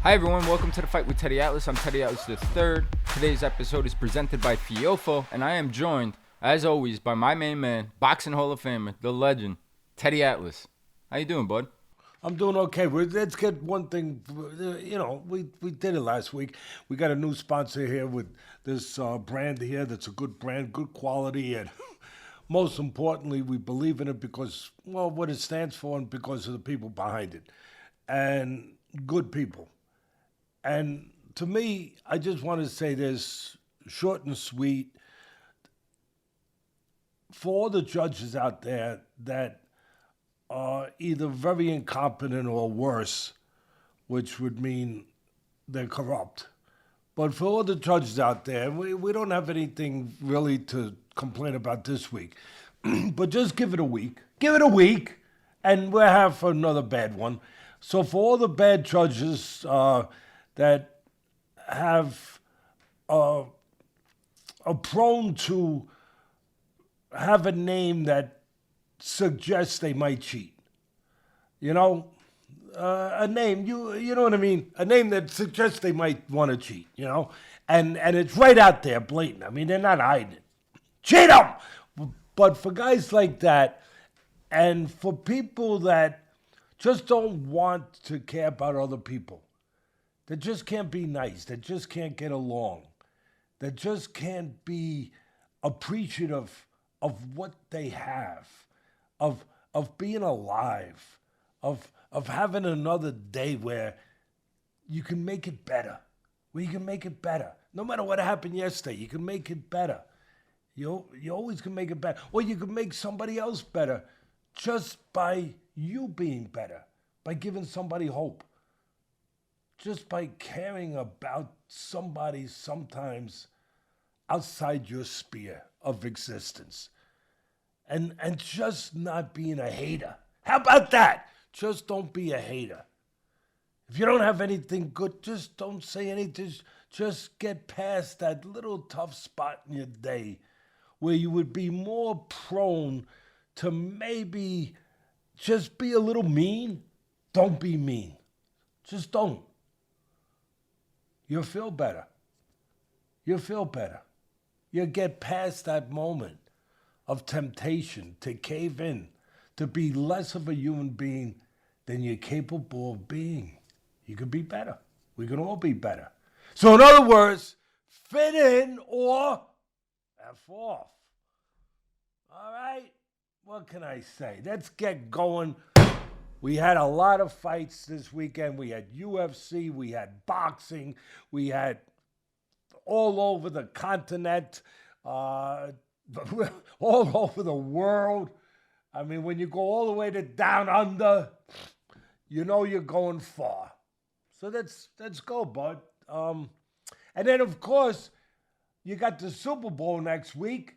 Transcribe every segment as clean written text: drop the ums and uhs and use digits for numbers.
Hi everyone, welcome to the Fight with Teddy Atlas. I'm Teddy Atlas III. Today's episode is presented by Teofimo, and I am joined, as always, by my main man, Boxing Hall of Famer, the legend, Teddy Atlas. How you doing, bud? I'm doing okay. Let's get one thing. We did it last week. We got a new sponsor here with this brand here that's a good brand, good quality, and most importantly, we believe in it because, well, what it stands for and because of the people behind it. And good people. And to me, I just want to say this short and sweet. For all the judges out there that are either very incompetent or worse, which would mean they're corrupt. But for all the judges out there, we don't have anything really to complain about this week. But just give it a week. Give it a week, and we'll have another bad one. So for all the bad judges that are prone to have a name that suggests they might cheat. You know, a name, you know what I mean? A name that suggests they might want to cheat, you know? And it's right out there, blatant. I mean, they're not hiding it. Cheat them! But for guys like that, and for people that just don't want to care about other people, that just can't be nice, that just can't get along, that just can't be appreciative of what they have, of being alive, of having another day where you can make it better, No matter what happened yesterday, you can make it better. You always can make it better. Or you can make somebody else better just by you being better, by giving somebody hope, just by caring about somebody sometimes outside your sphere of existence. And just not being a hater. How about that? Just don't be a hater. If you don't have anything good, just don't say anything. Just get past that little tough spot in your day where you would be more prone to maybe just be a little mean. Don't be mean. Just don't. You'll feel better. You'll feel better. You'll get past that moment of temptation to cave in, to be less of a human being than you're capable of being. You can be better. We can all be better. So in other words, fit in or F off. All right? What can I say? Let's get going. We had a lot of fights this weekend. We had UFC, we had boxing, we had all over the continent, all over the world. I mean, when you go all the way to down under, you know you're going far. So let's go, bud. And then, of course, you got the Super Bowl next week.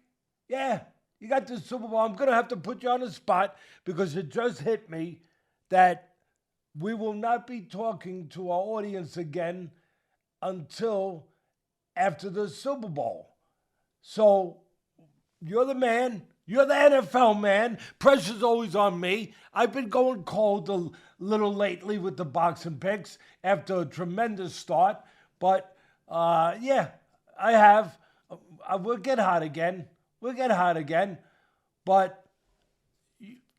Yeah, you got the Super Bowl. I'm going to have to put you on the spot because it just hit me that we will not be talking to our audience again until after the Super Bowl. So you're the man. You're the NFL man. Pressure's always on me. I've been going cold a little lately with the boxing picks after a tremendous start. But, yeah, I have. We'll get hot again. But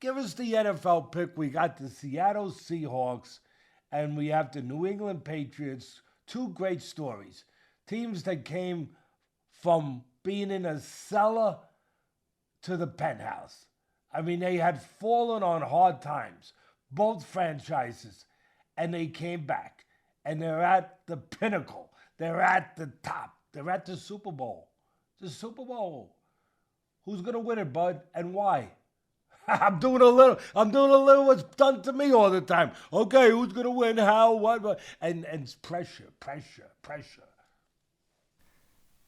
give us the NFL pick. We got the Seattle Seahawks and we have the New England Patriots. Two great stories. Teams that came from being in a cellar to the penthouse. I mean, they had fallen on hard times, both franchises, and they came back. And they're at the pinnacle. They're at the top. They're at the Super Bowl. The Super Bowl. Who's going to win it, bud, and why? I'm doing a little what's done to me all the time. Okay, who's going to win, how, what, and it's pressure.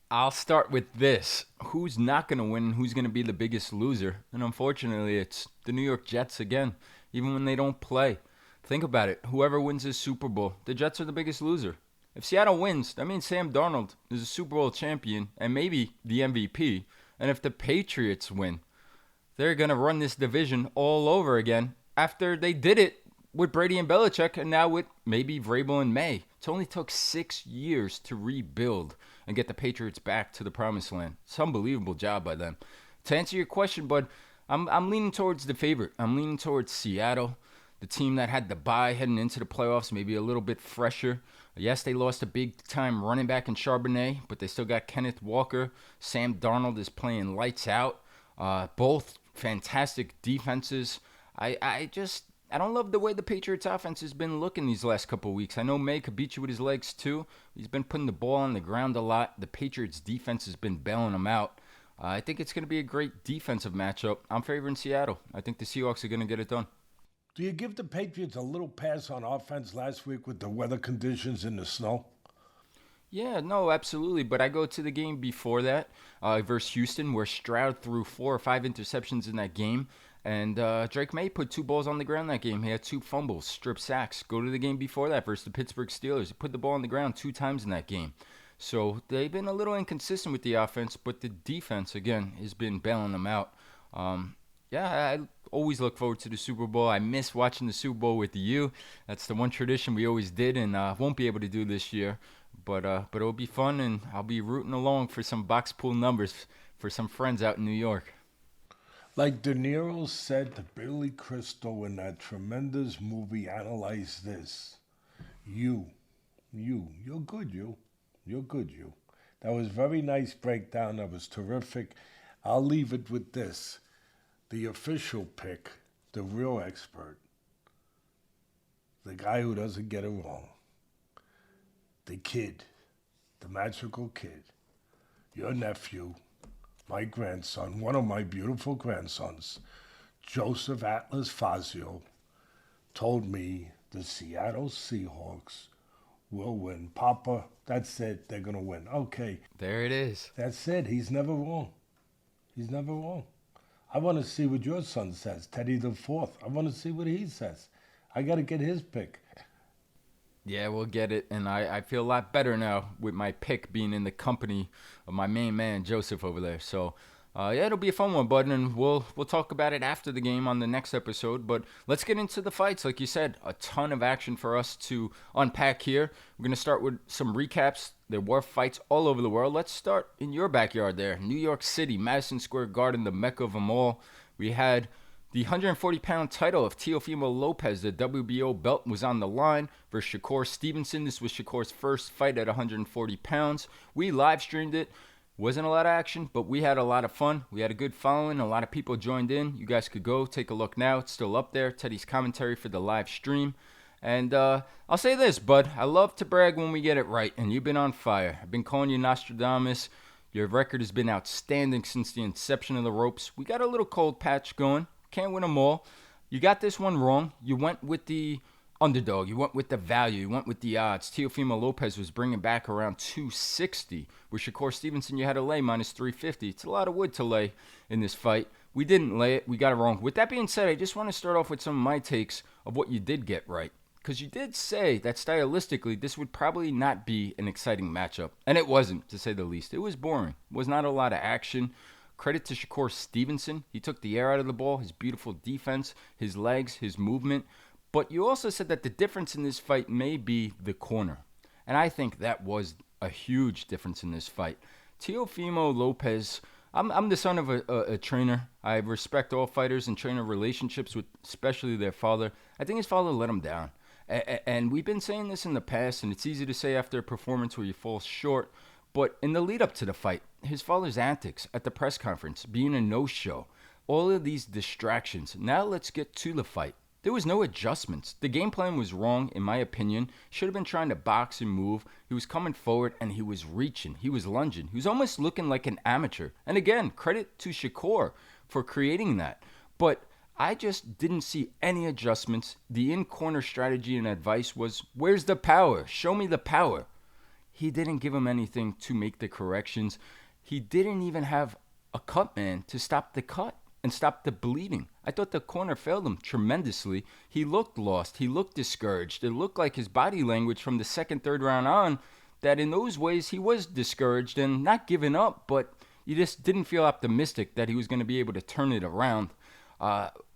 I'll start with this. Who's not going to win and who's going to be the biggest loser? And unfortunately, it's the New York Jets again, even when they don't play. Think about it. Whoever wins this Super Bowl, the Jets are the biggest loser. If Seattle wins, that means Sam Darnold is a Super Bowl champion and maybe the MVP. And if the Patriots win, they're going to run this division all over again after they did it with Brady and Belichick and now with maybe Vrabel and May. It only took 6 years to rebuild and get the Patriots back to the promised land. It's an unbelievable job by them. To answer your question, bud, I'm leaning towards the favorite. I'm leaning towards Seattle, the team that had the bye heading into the playoffs, maybe a little bit fresher. Yes, they lost a big-time running back in Charbonnet, but they still got Kenneth Walker. Sam Darnold is playing lights out. Both fantastic defenses. I don't love the way the Patriots offense has been looking these last couple of weeks. I know May could beat you with his legs too. He's been putting the ball on the ground a lot. The Patriots defense has been bailing him out. I think it's going to be a great defensive matchup. I'm favoring Seattle. I think the Seahawks are going to get it done. Do you give the Patriots a little pass on offense last week with the weather conditions in the snow? Yeah, no, absolutely. But I go to the game before that versus Houston, where Stroud threw 4 or 5 interceptions in that game. And Drake May put 2 balls on the ground that game. He had 2 fumbles, strip sacks. Go to the game before that versus the Pittsburgh Steelers. He put the ball on the ground 2 times in that game. So they've been a little inconsistent with the offense, but the defense, again, has been bailing them out. I always look forward to the Super Bowl. I miss watching the Super Bowl with you. That's the one tradition we always did and won't be able to do this year. But it'll be fun, and I'll be rooting along for some box pool numbers for some friends out in New York. Like De Niro said to Billy Crystal in that tremendous movie, Analyze This. You're good, You're good, you. That was very nice breakdown. That was terrific. I'll leave it with this. The official pick, the real expert, the guy who doesn't get it wrong, the kid, the magical kid, your nephew, my grandson, one of my beautiful grandsons, Joseph Atlas Fazio, told me the Seattle Seahawks will win. Papa, that's it. They're going to win. Okay. There it is. That's it. He's never wrong. He's never wrong. I want to see what your son says, Teddy the Fourth. I want to see what he says. I got to get his pick. Yeah, we'll get it. And I feel a lot better now with my pick being in the company of my main man, Joseph, over there. So, it'll be a fun one, bud. And we'll talk about it after the game on the next episode. But let's get into the fights. Like you said, a ton of action for us to unpack here. We're going to start with some recaps. There were fights all over the world. Let's start in your backyard there. New York City, Madison Square Garden, the mecca of them all. We had the 140-pound title of Teofimo Lopez. The WBO belt was on the line versus Shakur Stevenson. This was Shakur's first fight at 140 pounds. We live streamed it. Wasn't a lot of action, but we had a lot of fun. We had a good following. A lot of people joined in. You guys could go take a look now. It's still up there. Teddy's commentary for the live stream. And I'll say this, bud. I love to brag when we get it right, and you've been on fire. I've been calling you Nostradamus. Your record has been outstanding since the inception of the ropes. We got a little cold patch going. Can't win them all. You got this one wrong. You went with the underdog. You went with the value. You went with the odds. Teofimo Lopez was bringing back around 260. With Shakur Stevenson, you had to lay minus 350. It's a lot of wood to lay in this fight. We didn't lay it. We got it wrong. With that being said, I just want to start off with some of my takes of what you did get right. Because you did say that stylistically, this would probably not be an exciting matchup. And it wasn't, to say the least. It was boring. It was not a lot of action. Credit to Shakur Stevenson. He took the air out of the ball, his beautiful defense, his legs, his movement. But you also said that the difference in this fight may be the corner. And I think that was a huge difference in this fight. Teofimo Lopez, I'm the son of a trainer. I respect all fighters and trainer relationships with especially their father. I think his father let him down. And we've been saying this in the past, and it's easy to say after a performance where you fall short. But in the lead up to the fight, his father's antics at the press conference, being a no-show, all of these distractions. Now let's get to the fight. There was no adjustments. The game plan was wrong, in my opinion. Should have been trying to box and move. He was coming forward, and he was reaching. He was lunging. He was almost looking like an amateur. And again, credit to Shakur for creating that. But I just didn't see any adjustments. The in-corner strategy and advice was, where's the power? Show me the power. He didn't give him anything to make the corrections. He didn't even have a cut man to stop the cut and stop the bleeding. I thought the corner failed him tremendously. He looked lost. He looked discouraged. It looked like his body language from the second, third round on, that in those ways he was discouraged and not giving up, but you just didn't feel optimistic that he was going to be able to turn it around.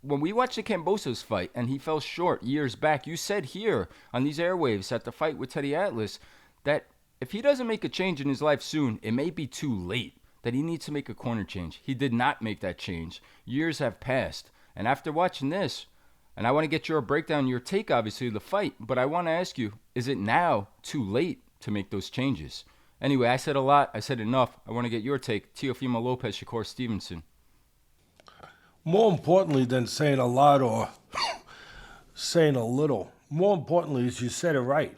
When we watched the Kambosos fight and he fell short years back, you said here on these airwaves at the fight with Teddy Atlas that if he doesn't make a change in his life soon, it may be too late, that he needs to make a corner change. He did not make that change. Years have passed. And after watching this, and I want to get your breakdown, your take, obviously, of the fight, but I want to ask you, is it now too late to make those changes? Anyway, I said a lot. I said enough. I want to get your take. Teofimo Lopez, Shakur Stevenson. More importantly than saying a lot or saying a little, more importantly is you said it right.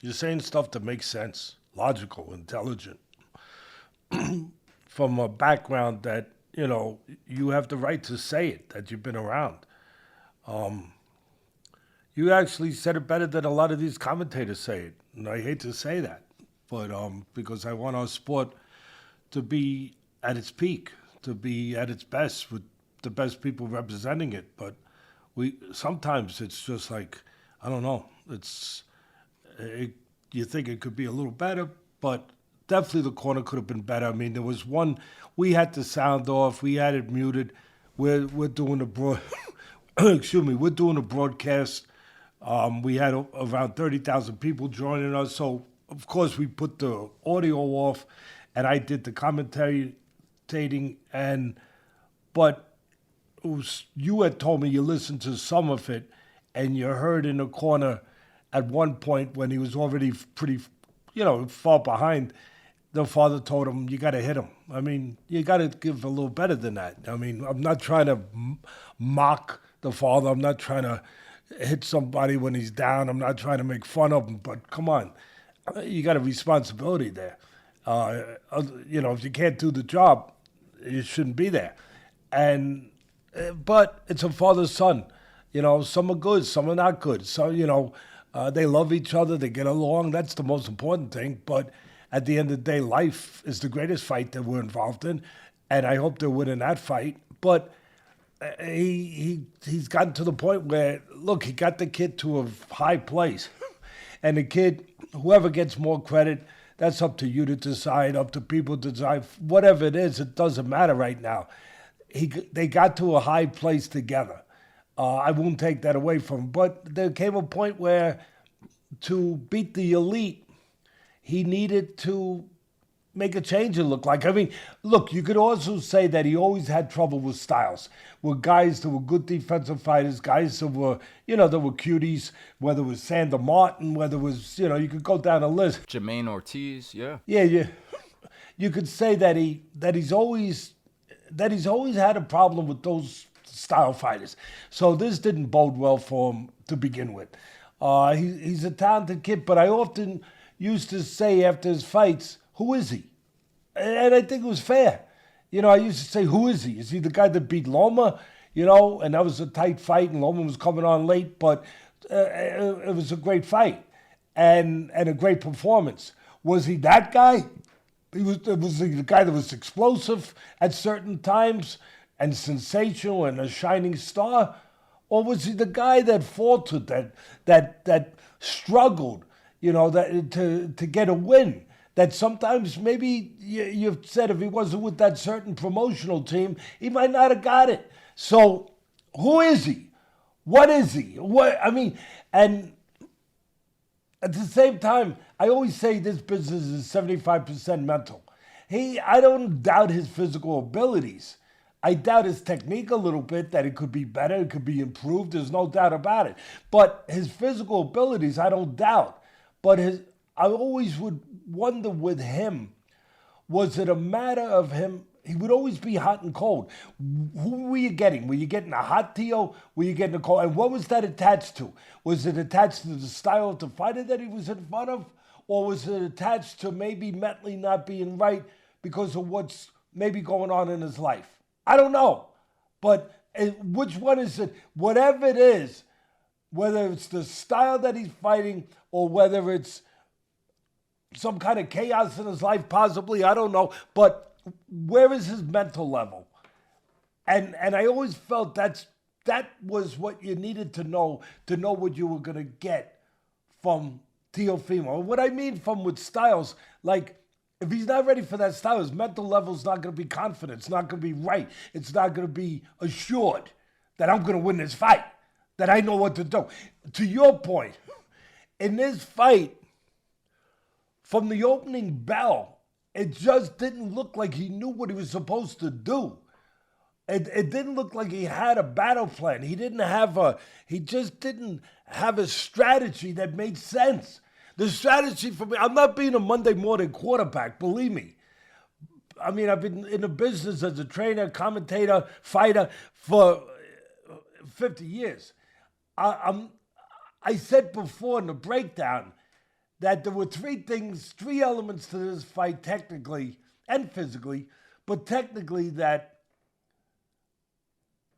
You're saying stuff that makes sense, logical, intelligent, from a background that, you have the right to say it, that you've been around. You actually said it better than a lot of these commentators say it. And I hate to say that, but because I want our sport to be at its peak, to be at its best with the best people representing it. But sometimes it's just like, I don't know, you think it could be a little better, but definitely the corner could have been better. I mean, there was one, we had the sound off, we had it muted. We're doing a we're doing a broadcast. We had around 30,000 people joining us, so of course we put the audio off, and I did the commentating, but you had told me you listened to some of it, and you heard in the corner at one point when he was already pretty, far behind. The father told him, you got to hit him. I mean, you got to give a little better than that. I mean, I'm not trying to mock the father. I'm not trying to hit somebody when he's down. I'm not trying to make fun of him. But come on, you got a responsibility there. If you can't do the job, you shouldn't be there. But it's a father-son. Some are good, some are not good. So, they love each other, they get along. That's the most important thing. But at the end of the day, life is the greatest fight that we're involved in, and I hope they're winning that fight. But he's gotten to the point where, look, he got the kid to a high place. And the kid, whoever gets more credit, that's up to you to decide, up to people to decide. Whatever it is, it doesn't matter right now. They got to a high place together. I won't take that away from him. But there came a point where to beat the elite, he needed to make a change, it looked like. I mean, look, you could also say that he always had trouble with styles, with guys that were good defensive fighters, guys that were, that were cuties, whether it was Xander Martin, whether it was, you could go down a list. Jermaine Ortiz, yeah. Yeah. You could say that he's always had a problem with those style fighters. So this didn't bode well for him to begin with. He's a talented kid, but I often used to say after his fights, who is he? And I think it was fair. I used to say, who is he? Is he the guy that beat Loma? And that was a tight fight, and Loma was coming on late, but it was a great fight and a great performance. Was he that guy? Was he the guy that was explosive at certain times and sensational and a shining star? Or was he the guy that faltered, that struggled, to get a win? That sometimes maybe you've said if he wasn't with that certain promotional team, he might not have got it. So who is he? What is he? And at the same time, I always say this business is 75% mental. I don't doubt his physical abilities. I doubt his technique a little bit, that it could be better, it could be improved. There's no doubt about it. But his physical abilities, I don't doubt. But I always would wonder with him, was it a matter of him? He would always be hot and cold. Who were you getting? Were you getting a hot Teo? Were you getting a cold? And what was that attached to? Was it attached to the style of the fighter that he was in front of? Or was it attached to maybe mentally not being right because of what's maybe going on in his life? I don't know. But which one is it? Whatever it is, whether it's the style that he's fighting or whether it's some kind of chaos in his life, possibly, I don't know. But where is his mental level? And I always felt that was what you needed to know what you were going to get from Teofimo. What I mean from with styles, like, if he's not ready for that style, his mental level's not going to be confident. It's not going to be right. It's not going to be assured. that I'm going to win this fight, that I know what to do. To your point, in this fight, from the opening bell, it just didn't look like he knew what he was supposed to do. It didn't look like he had a battle plan. He just didn't have a strategy that made sense. The strategy for me, I'm not being a Monday morning quarterback, believe me. I mean, I've been in the business as a trainer, commentator, fighter for 50 years. I said before in the breakdown that there were three elements to this fight technically and physically, but technically that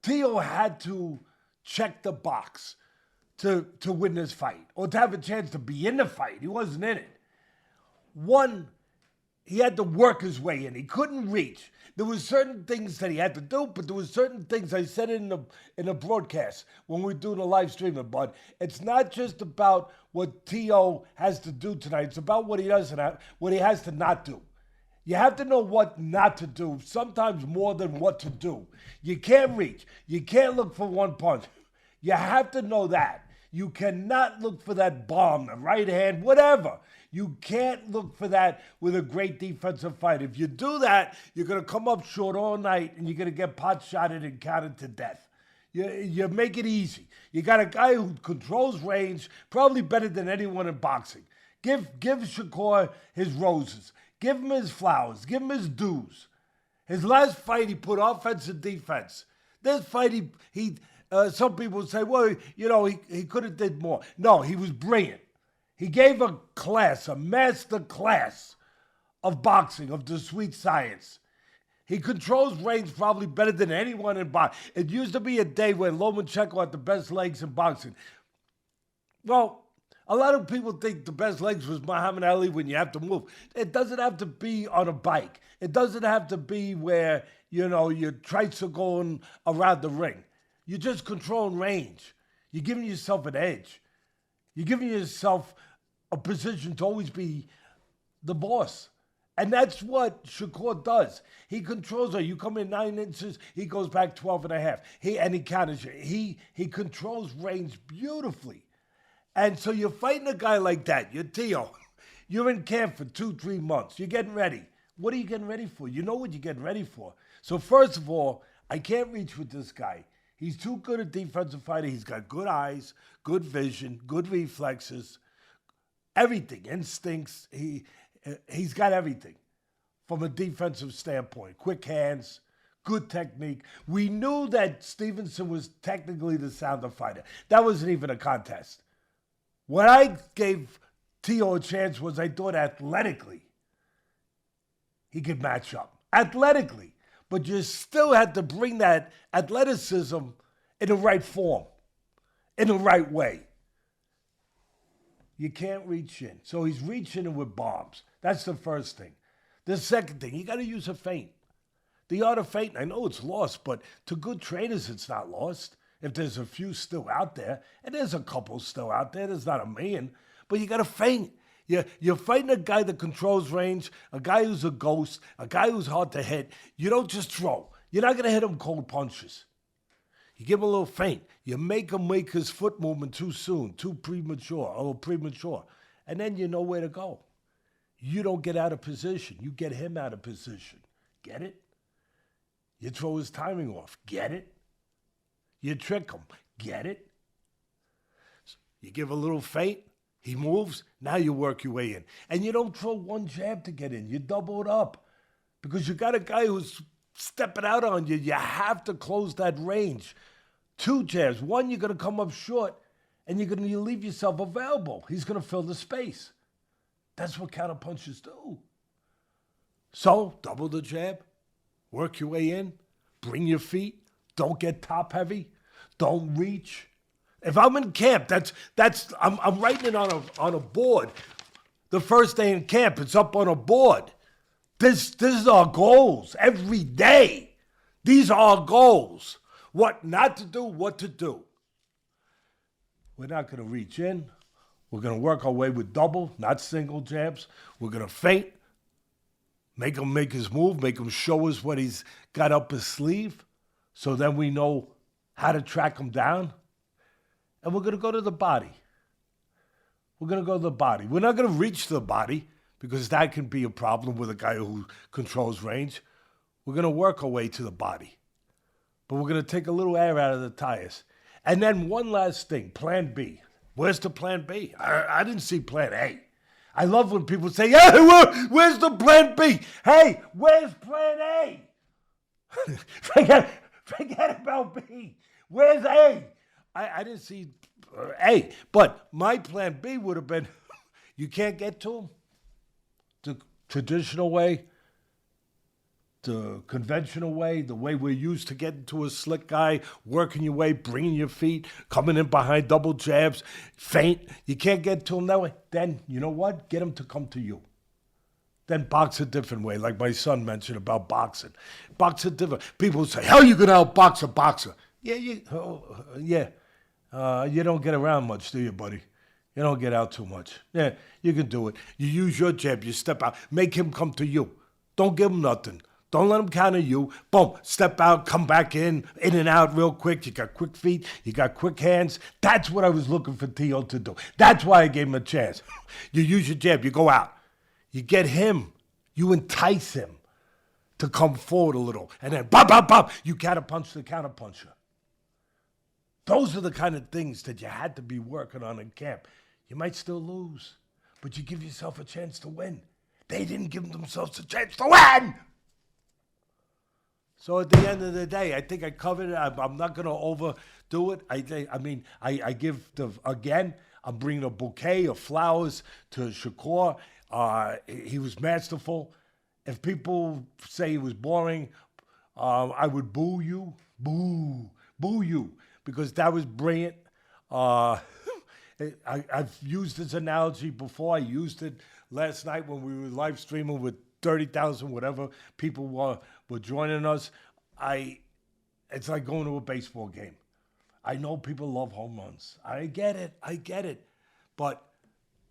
Teo had to check the box to win this fight or to have a chance to be in the fight. He wasn't in it. One, he had to work his way in. He couldn't reach. There were certain things that he had to do, but there were certain things I said in the broadcast when we were doing the live streaming, bud. It's not just about what Teo has to do tonight. It's about what he doesn't have, what he has to not do. You have to know what not to do, sometimes more than what to do. You can't reach. You can't look for one punch. You have to know that. You cannot look for that bomb, the right hand, whatever. You can't look for that with a great defensive fight. If you do that, you're going to come up short all night and you're going to get pot-shotted and counted to death. You make it easy. You got a guy who controls range, probably better than anyone in boxing. Give Shakur his roses. Give him his flowers. Give him his dues. His last fight, he put offense and defense. This fight, he some people say, well, he could have did more. No, he was brilliant. He gave a class, a master class of boxing, of the sweet science. He controls range probably better than anyone in boxing. It used to be a day when Lomachenko had the best legs in boxing. Well, a lot of people think the best legs was Muhammad Ali when you have to move. It doesn't have to be on a bike. It doesn't have to be where, your trites are going around the ring. You're just controlling range. You're giving yourself an edge. You're giving yourself a position to always be the boss. And that's what Shakur does. He controls her. You come in 9 inches, he goes back 12 and a half. He counters you. He controls range beautifully. And so you're fighting a guy like that. You're Teo. You're in camp for 2-3 months. You're getting ready. What are you getting ready for? You know what you're getting ready for. So first of all, I can't reach with this guy. He's too good a defensive fighter. He's got good eyes, good vision, good reflexes, everything, instincts. He's got everything from a defensive standpoint. Quick hands, good technique. We knew that Stevenson was technically the sounder fighter. That wasn't even a contest. What I gave Teo a chance was I thought athletically he could match up. Athletically. But you still had to bring that athleticism in the right form, in the right way. You can't reach in. So he's reaching in with bombs. That's the first thing. The second thing, you got to use a feint. The art of feint, I know it's lost, but to good trainers, it's not lost. If there's a few still out there, and there's a couple still out there, there's not a million, but you got to feint. You're fighting a guy that controls range, a guy who's a ghost, a guy who's hard to hit. You don't just throw. You're not going to hit him cold punches. You give him a little feint. You make him make his foot movement too soon, too premature, a little premature. And then you know where to go. You don't get out of position. You get him out of position. Get it? You throw his timing off. Get it? You trick him. Get it? You give a little feint. He moves. Now you work your way in. And you don't throw one jab to get in. You double it up. Because you got a guy who's stepping out on you. You have to close that range. 2 jabs. One, you're going to come up short. And you're going to leave yourself available. He's going to fill the space. That's what counter punches do. So, double the jab. Work your way in. Bring your feet. Don't get top heavy. Don't reach. If I'm in camp, I'm writing it on a board. The first day in camp, it's up on a board. This is our goals every day. These are our goals. What not to do, what to do. We're not going to reach in. We're going to work our way with double, not single jabs. We're going to feint. Make him make his move. Make him show us what he's got up his sleeve. So then we know how to track him down, and we're going to go to the body. We're going to go to the body. We're not going to reach the body because that can be a problem with a guy who controls range. We're going to work our way to the body. But we're going to take a little air out of the tires. And then one last thing, plan B. Where's the plan B? I didn't see plan A. I love when people say, hey, where's the plan B? Hey, where's plan A? Forget about B. Where's A? I didn't see A. But my plan B would have been, you can't get to him the traditional way, the conventional way, the way we're used to getting to a slick guy, working your way, bringing your feet, coming in behind double jabs, feint. You can't get to him that way. Then, you know what? Get him to come to you. Then box a different way, like my son mentioned about boxing. Box a different. People say, how are you going to outbox a boxer? Yeah, you don't get around much, do you, buddy? You don't get out too much. Yeah, you can do it. You use your jab, you step out. Make him come to you. Don't give him nothing. Don't let him counter you. Boom, step out, come back in and out real quick. You got quick feet, you got quick hands. That's what I was looking for Teo to do. That's why I gave him a chance. You use your jab, you go out. You get him, you entice him to come forward a little. And then, bop, bop, bop, you counterpunch the counterpuncher. Those are the kind of things that you had to be working on in camp. You might still lose, but you give yourself a chance to win. They didn't give themselves a chance to win. So at the end of the day, I think I covered it. I'm not going to overdo it. I give again, I'm bringing a bouquet of flowers to Shakur. He was masterful. If people say he was boring, I would boo you. Boo you. Because that was brilliant. I've used this analogy before. I used it last night when we were live streaming with 30,000, whatever people were joining us. It's like going to a baseball game. I know people love home runs. I get it. But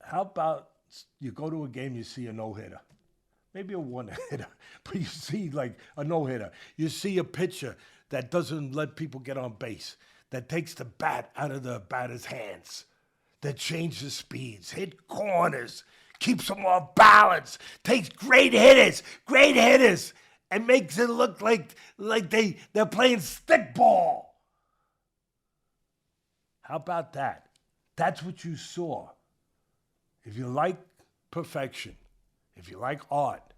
how about you go to a game, you see a no-hitter. Maybe a one-hitter, but you see like a no-hitter. You see a pitcher that doesn't let people get on base, that takes the bat out of the batter's hands, that changes speeds, hit corners, keeps them off balance, takes great hitters, and makes it look like they're playing stickball. How about that? That's what you saw. If you like perfection, if you like art,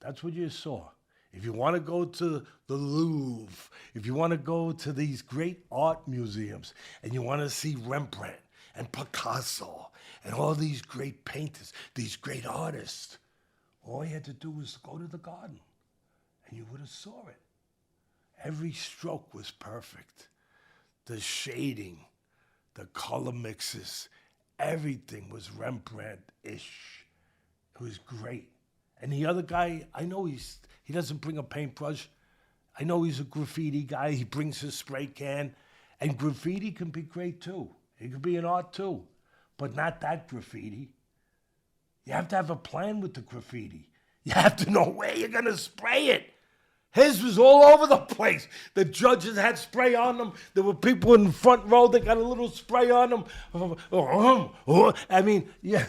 that's what you saw. If you want to go to the Louvre, if you want to go to these great art museums, and you want to see Rembrandt and Picasso and all these great painters, these great artists, all you had to do was go to the garden, and you would have saw it. Every stroke was perfect. The shading, the color mixes, everything was Rembrandt-ish. It was great. And the other guy, I know he doesn't bring a paintbrush. I know he's a graffiti guy. He brings his spray can. And graffiti can be great too. It could be an art too. But not that graffiti. You have to have a plan with the graffiti. You have to know where you're going to spray it. His was all over the place. The judges had spray on them. There were people in the front row that got a little spray on them. I mean, yeah,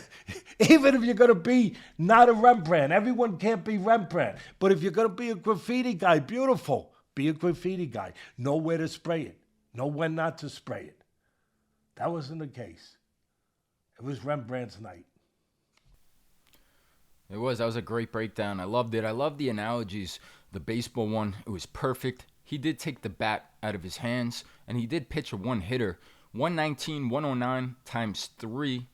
even if you're going to be not a Rembrandt, everyone can't be Rembrandt. But if you're going to be a graffiti guy, beautiful. Be a graffiti guy. Know where to spray it. Know when not to spray it. That wasn't the case. It was Rembrandt's night. It was. That was a great breakdown. I loved it. I love the analogies. The baseball one, it was perfect. He did take the bat out of his hands, and he did pitch a one-hitter. 119, 109 times 3.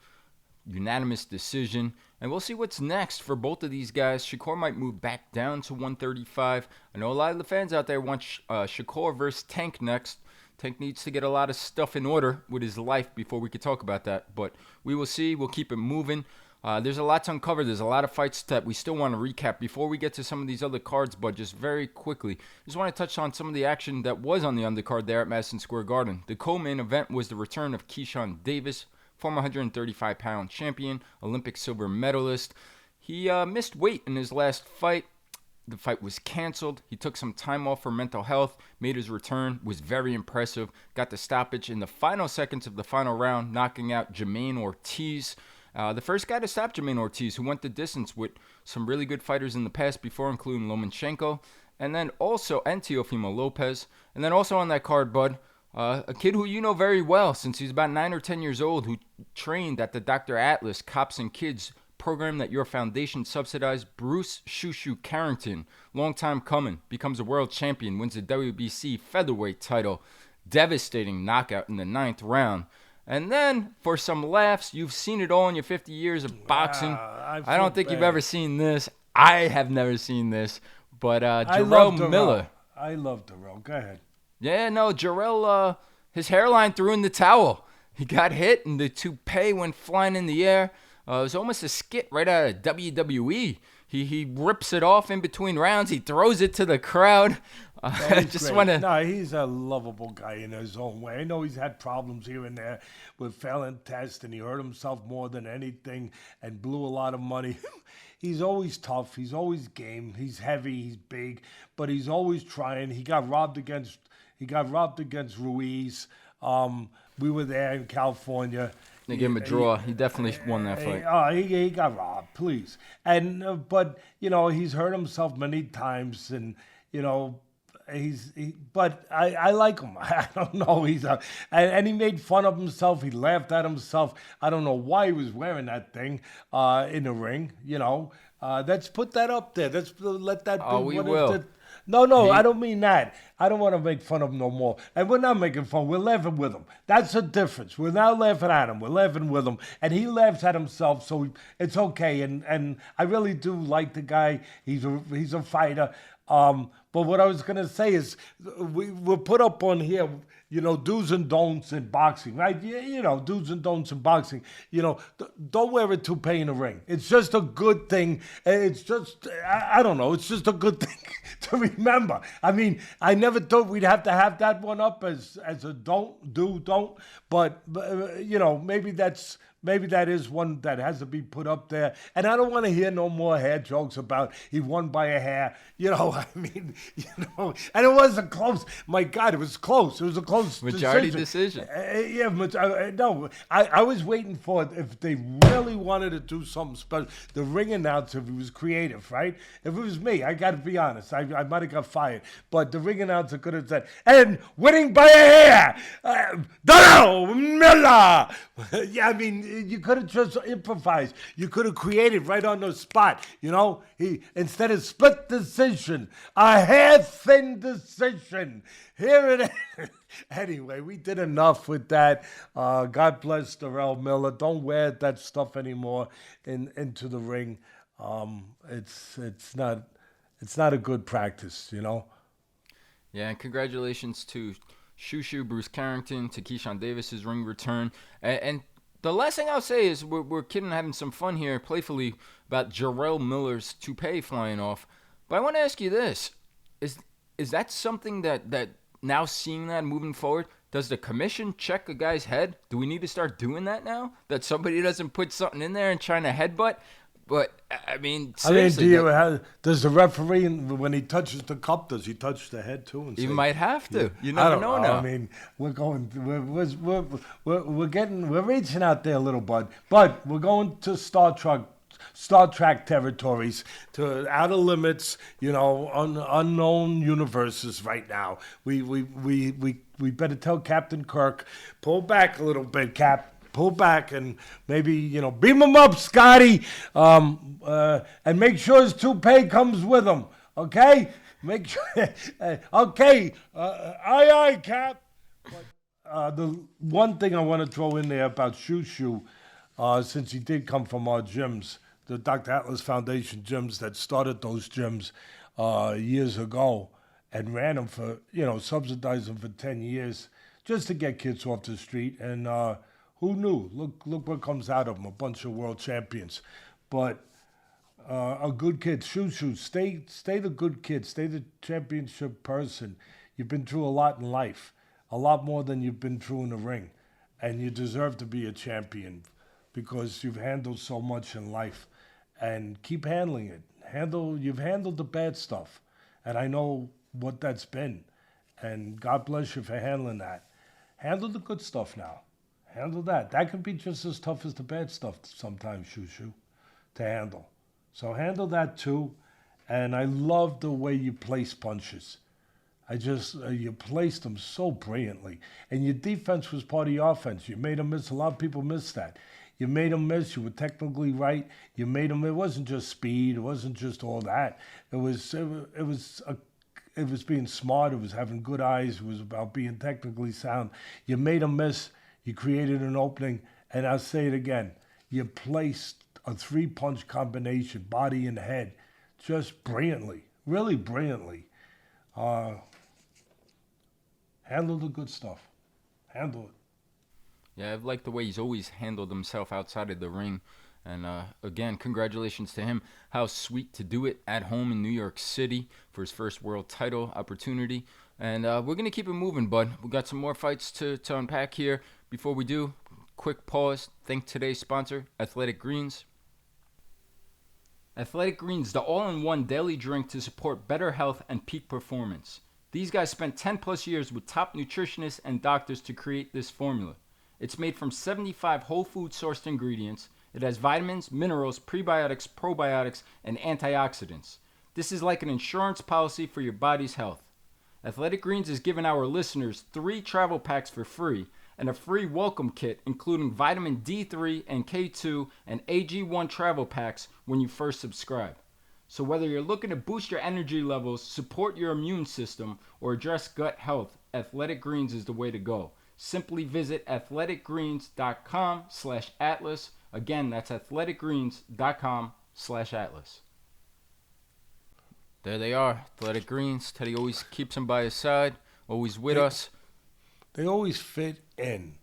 Unanimous decision. And we'll see what's next for both of these guys. Shakur might move back down to 135. I know a lot of the fans out there want Shakur versus Tank next. Tank needs to get a lot of stuff in order with his life before we could talk about that. But we will see. We'll keep it moving. There's a lot to uncover. There's a lot of fights that we still want to recap before we get to some of these other cards, but just very quickly, just want to touch on some of the action that was on the undercard there at Madison Square Garden. The co-main event was the return of Keyshawn Davis, former 135-pound champion, Olympic silver medalist. He missed weight in his last fight. the fight was canceled. He took some time off for mental health, made his return, was very impressive, got the stoppage in the final seconds of the final round, knocking out Jermaine Ortiz. The first guy to stop Jermaine Ortiz, who went the distance with some really good fighters in the past before, including Lomachenko, and Teofimo Lopez. And then also on that card, bud, a kid who you know very well since he's about 9 or 10 years old, who trained at the Dr. Atlas Cops and Kids program that your foundation subsidized, Bruce Shu Shu Carrington. Long time coming, becomes a world champion, wins the WBC featherweight title. Devastating knockout in the 9th round. And then, for some laughs, you've seen it all in your 50 years of boxing. I don't think you've ever seen this. I have never seen this. But Jarrell Miller. I love Darrell. Go ahead. Yeah, no, Jarrell, his hairline threw in the towel. He got hit, and the toupee went flying in the air. It was almost a skit right out of WWE. He rips it off in between rounds. He throws it to the crowd. I just want to. No, he's a lovable guy in his own way. I know he's had problems here and there with failing tests, and he hurt himself more than anything and blew a lot of money. He's always tough. He's always game. He's heavy. He's big, but he's always trying. He got robbed against Ruiz. We were there in California. They gave him a draw. He definitely won that fight. He got robbed, please. And but he's hurt himself many times, and but I like him. I don't know. And he made fun of himself. He laughed at himself. I don't know why he was wearing that thing in the ring. Let's put that up there. Let's let that. Oh, we will. No, I don't mean that. I don't want to make fun of him no more. And we're not making fun. We're laughing with him. That's the difference. We're not laughing at him. We're laughing with him. And he laughs at himself, so it's okay. And I really do like the guy. He's a fighter. But what I was going to say is we'll put up on here, do's and don'ts in boxing, right? Do's and don'ts in boxing. Don't wear a toupee in the ring. It's just a good thing. It's just, I don't know, it's just a good thing to remember. I mean, I never thought we'd have to have that one up as a don't. But maybe that is one that has to be put up there. And I don't want to hear no more hair jokes about he won by a hair. And it wasn't close. My God, it was close. It was a close majority decision. No, I was waiting for it if they really wanted to do something special. The ring announcer, if he was creative, right? If it was me, I got to be honest, I might have got fired. But the ring announcer could have said, and winning by a hair, Darrell Miller. Yeah, I mean, you could have just improvised. You could have created right on the spot. He instead of split decision, a hair-thin decision. Here it is. Anyway, we did enough with that. God bless Darrell Miller. Don't wear that stuff anymore into the ring. It's not a good practice. Yeah, and congratulations to Shu Shu, Bruce Carrington, to Keyshawn Davis's ring return, and the last thing I'll say is we're kidding, having some fun here, playfully, about Jarrell Miller's toupee flying off. But I want to ask you this: is that something that now seeing that moving forward, does the commission check a guy's head? Do we need to start doing that now? That somebody doesn't put something in there and trying to headbutt? But I mean, seriously, does the referee, when he touches the cup, does he touch the head too? And he might have to. You never know now. I mean, we're reaching out there a little, bud. But we're going to Star Trek territories, to outer limits, unknown universes right now. We better tell Captain Kirk, pull back a little bit, Cap. Pull back and maybe, beam him up, Scotty, and make sure his toupee comes with him, okay? Make sure, okay, aye, Cap. But, the one thing I want to throw in there about Shu Shu, since he did come from our gyms, the Dr. Atlas Foundation gyms that started those gyms years ago and ran them for, subsidized them for 10 years just to get kids off the street. And who knew? Look what comes out of them, a bunch of world champions. But a good kid, Shu Shu, stay the good kid, stay the championship person. You've been through a lot in life, a lot more than you've been through in the ring. And you deserve to be a champion because you've handled so much in life. and keep handling it. You've handled the bad stuff, and I know what that's been. And God bless you for handling that. Handle the good stuff now. Handle that. That can be just as tough as the bad stuff sometimes, Shu Shu, to handle. So handle that too. And I love the way you place punches. You placed them so brilliantly. And your defense was part of your offense. You made them miss. A lot of people miss that. You made them miss. You were technically right. You made them. It wasn't just speed. It wasn't just all that. It was being smart. It was having good eyes. It was about being technically sound. You made them miss. You created an opening. And I'll say it again. You placed a 3-punch combination, body and head, just brilliantly. Really brilliantly. Handle the good stuff. Handle it. Yeah, I've liked the way he's always handled himself outside of the ring. And again, congratulations to him. How sweet to do it at home in New York City for his first world title opportunity. And we're going to keep it moving, bud. We got some more fights to unpack here. Before we do, quick pause. Thank today's sponsor, Athletic Greens. Athletic Greens, the all-in-one daily drink to support better health and peak performance. These guys spent 10 plus years with top nutritionists and doctors to create this formula. It's made from 75 whole food sourced ingredients. It has vitamins, minerals, prebiotics, probiotics, and antioxidants. This is like an insurance policy for your body's health. Athletic Greens is giving our listeners 3 travel packs for free and a free welcome kit including vitamin D3 and K2 and AG1 travel packs when you first subscribe. So whether you're looking to boost your energy levels, support your immune system, or address gut health, Athletic Greens is the way to go. Simply visit athleticgreens.com/atlas. Again, that's athleticgreens.com/atlas. There they are, Athletic Greens. Teddy always keeps them by his side, always with us. They always fit in.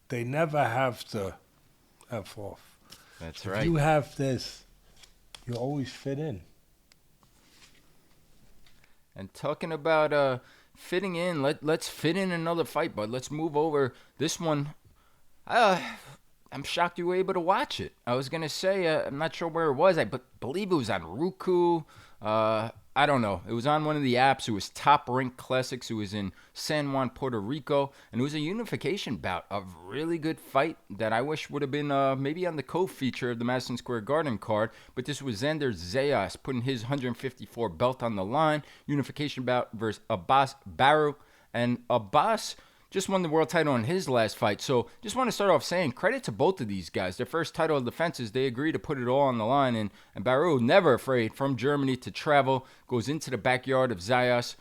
They never have to F off. That's right. If you have this, you always fit in. And talking about fitting in, let's fit in another fight, bud. Let's move over this one. I'm shocked you were able to watch it. I was going to say, I'm not sure where it was. I believe it was on Roku. I don't know. It was on one of the apps. It was Top Rank Classics. It was in San Juan, Puerto Rico. And it was a unification bout. A really good fight that I wish would have been maybe on the co-feature of the Madison Square Garden card. But this was Xander Zayas putting his 154 belt on the line. Unification bout versus Abass Baraou. And Abass just won the world title in his last fight. So just want to start off saying credit to both of these guys. Their first title defenses, they agreed to put it all on the line. And Baraou, never afraid, from Germany to travel, goes into the backyard of Zayas.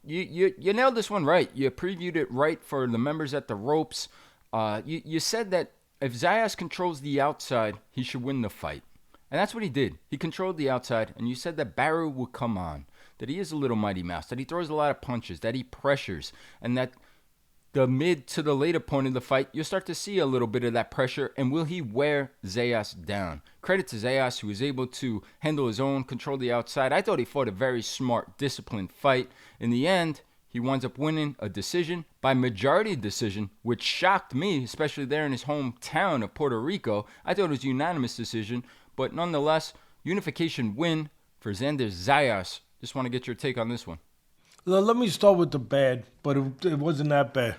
You nailed this one right. You previewed it right for the members at the ropes. You said that if Zayas controls the outside, he should win the fight. And that's what he did. He controlled the outside, and you said that Baraou would come on, that he is a little mighty mouse, that he throws a lot of punches, that he pressures, and that the mid to the later point of the fight, you'll start to see a little bit of that pressure, and will he wear Zayas down? Credit to Zayas, who was able to handle his own, control the outside. I thought he fought a very smart, disciplined fight. In the end, he winds up winning a decision by majority decision, which shocked me, especially there in his hometown of Puerto Rico. I thought it was a unanimous decision, but nonetheless, unification win for Xander Zayas. Just want to get your take on this one. Let me start with the bad, but it wasn't that bad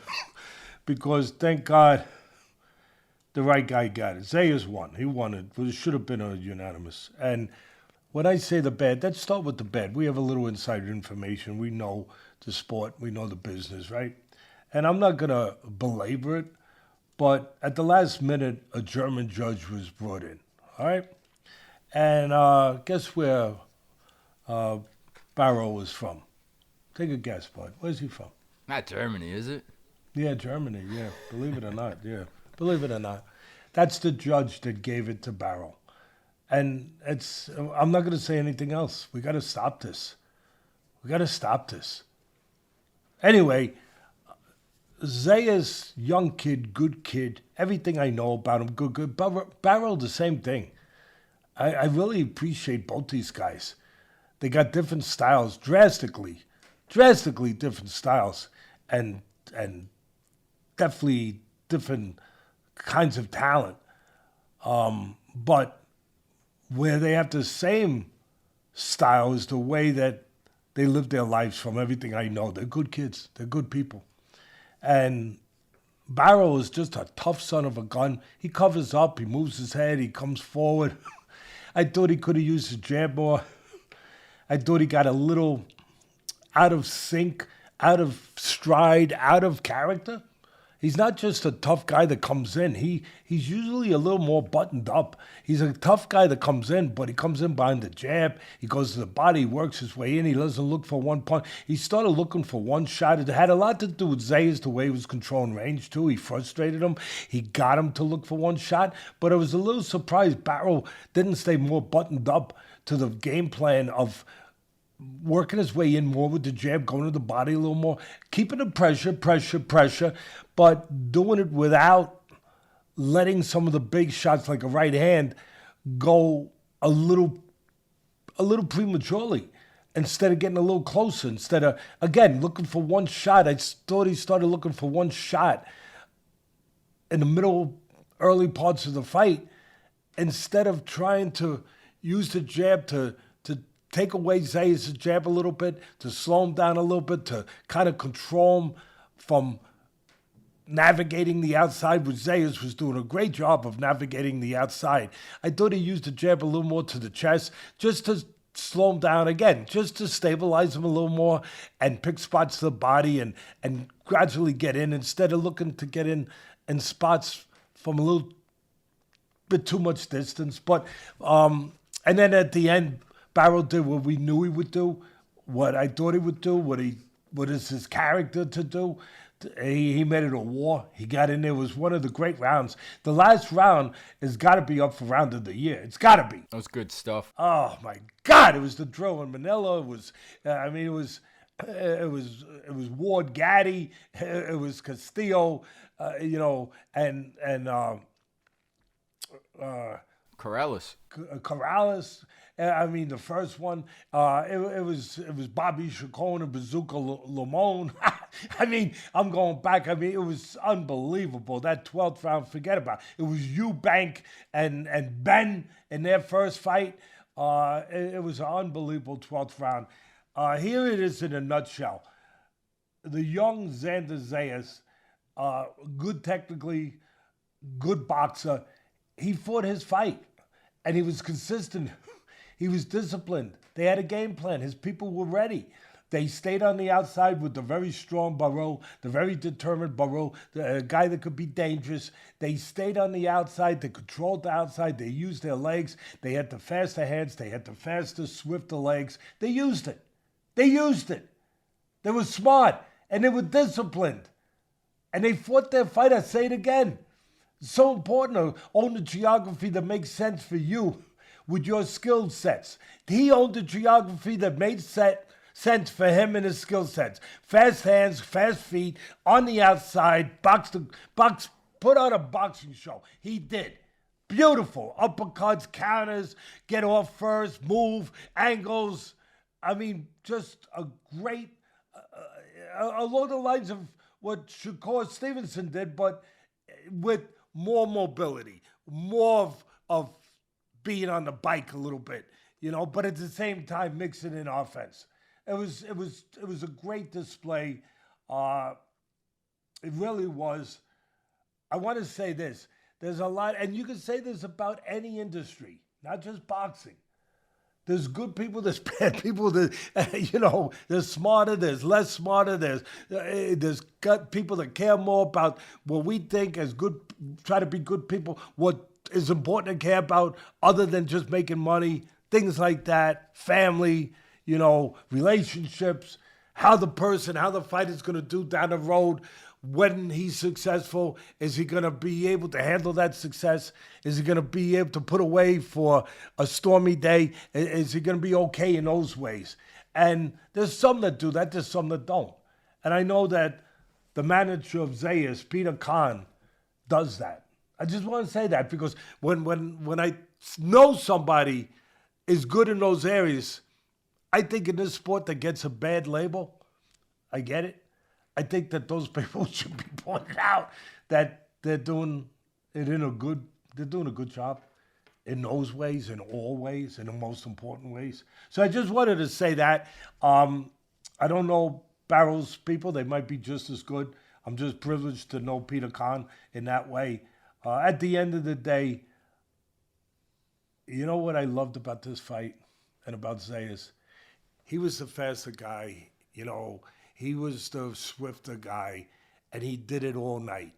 because thank God the right guy got it. Zayas won. He won it. It should have been a unanimous. And when I say the bad, let's start with the bad. We have a little insider information. We know the sport. We know the business, right? And I'm not going to belabor it, but at the last minute, a German judge was brought in, all right? And guess where Baraou is from? Take a guess, bud. Where's he from? Not Germany, is it? Yeah, Germany, yeah. Believe it or not, yeah. Believe it or not. That's the judge that gave it to Baraou. And I'm not going to say anything else. We got to stop this. Anyway, Zayas, young kid, good kid, everything I know about him, good. Baraou, the same thing. I really appreciate both these guys. They got different styles, drastically different styles, and definitely different kinds of talent. But where they have the same style as the way that they live their lives from everything I know. They're good kids. They're good people. And Baraou is just a tough son of a gun. He covers up. He moves his head. He comes forward. I thought he could have used his jab more. I thought he got a little out of sync, out of stride, out of character. He's not just a tough guy that comes in. He's usually a little more buttoned up. He's a tough guy that comes in, but he comes in behind the jab. He goes to the body, works his way in. He doesn't look for one punch. He started looking for one shot. It had a lot to do with Zayas, the way he was controlling range, too. He frustrated him. He got him to look for one shot. But I was a little surprised Baraou didn't stay more buttoned up to the game plan of working his way in more with the jab, going to the body a little more, keeping the pressure, but doing it without letting some of the big shots like a right hand go a little prematurely. Instead of getting a little closer, instead of, again, looking for one shot. I thought he started looking for one shot in the middle, early parts of the fight, instead of trying to use the jab to take away Zayas' jab a little bit, to slow him down a little bit, to kind of control him from navigating the outside, which Zayas was doing a great job of navigating the outside. I thought he used the jab a little more to the chest, just to slow him down again, just to stabilize him a little more and pick spots to the body and gradually get in, instead of looking to get in spots from a little bit too much distance. But and then at the end, Baraou did what we knew he would do, what I thought he would do, what is his character to do. He made it a war. He got in there. It was one of the great rounds. The last round has got to be up for round of the year. It's got to be. That was good stuff. Oh my God! It was the drill in Manila. It was. It was Ward Gaddy. It was Castillo. And Corrales. Corrales. The first one, it was Bobby Chacon and Bazooka Lamone. I'm going back. It was unbelievable. That 12th round, forget about it. It was Eubank and Ben in their first fight. It was an unbelievable 12th round. Here it is in a nutshell. The young Xander Zayas, good technically, good boxer. He fought his fight, and he was consistent. He was disciplined. They had a game plan. His people were ready. They stayed on the outside with the very strong Baraou, the very determined Baraou, the guy that could be dangerous. They stayed on the outside. They controlled the outside. They used their legs. They had the faster hands. They had the faster, swifter legs. They used it. They were smart, and they were disciplined. And they fought their fight. I say it again. It's so important to own the geography that makes sense for you with your skill sets. He owned the geography that made sense for him and his skill sets. Fast hands, fast feet, on the outside, box, put on a boxing show. He did. Beautiful. Uppercuts, counters, get off first, move, angles. Just a great, along the lines of what Shakur Stevenson did, but with more mobility, more of being on the bike a little bit, but at the same time mixing in offense. It was a great display. It really was. I want to say this. There's a lot, and you can say this about any industry, not just boxing. There's good people, there's bad people, there's smarter, there's less smarter, there's people that care more about what we think as good, try to be good people, what is important to care about other than just making money, things like that, family, relationships, how the fighter's going to do down the road. When he's successful, is he going to be able to handle that success? Is he going to be able to put away for a stormy day? Is he going to be okay in those ways? And there's some that do that, there's some that don't. And I know that the manager of Zayas, Peter Khan, does that. I just want to say that because when I know somebody is good in those areas, I think in this sport that gets a bad label, I get it. I think that those people should be pointed out that they're doing a good job. in those ways, in all ways, in the most important ways. So I just wanted to say that. I don't know Barrow's people. They might be just as good. I'm just privileged to know Peter Khan in that way. At the end of the day, you know what I loved about this fight and about Zayas? He was the faster guy. He was the swifter guy, and he did it all night.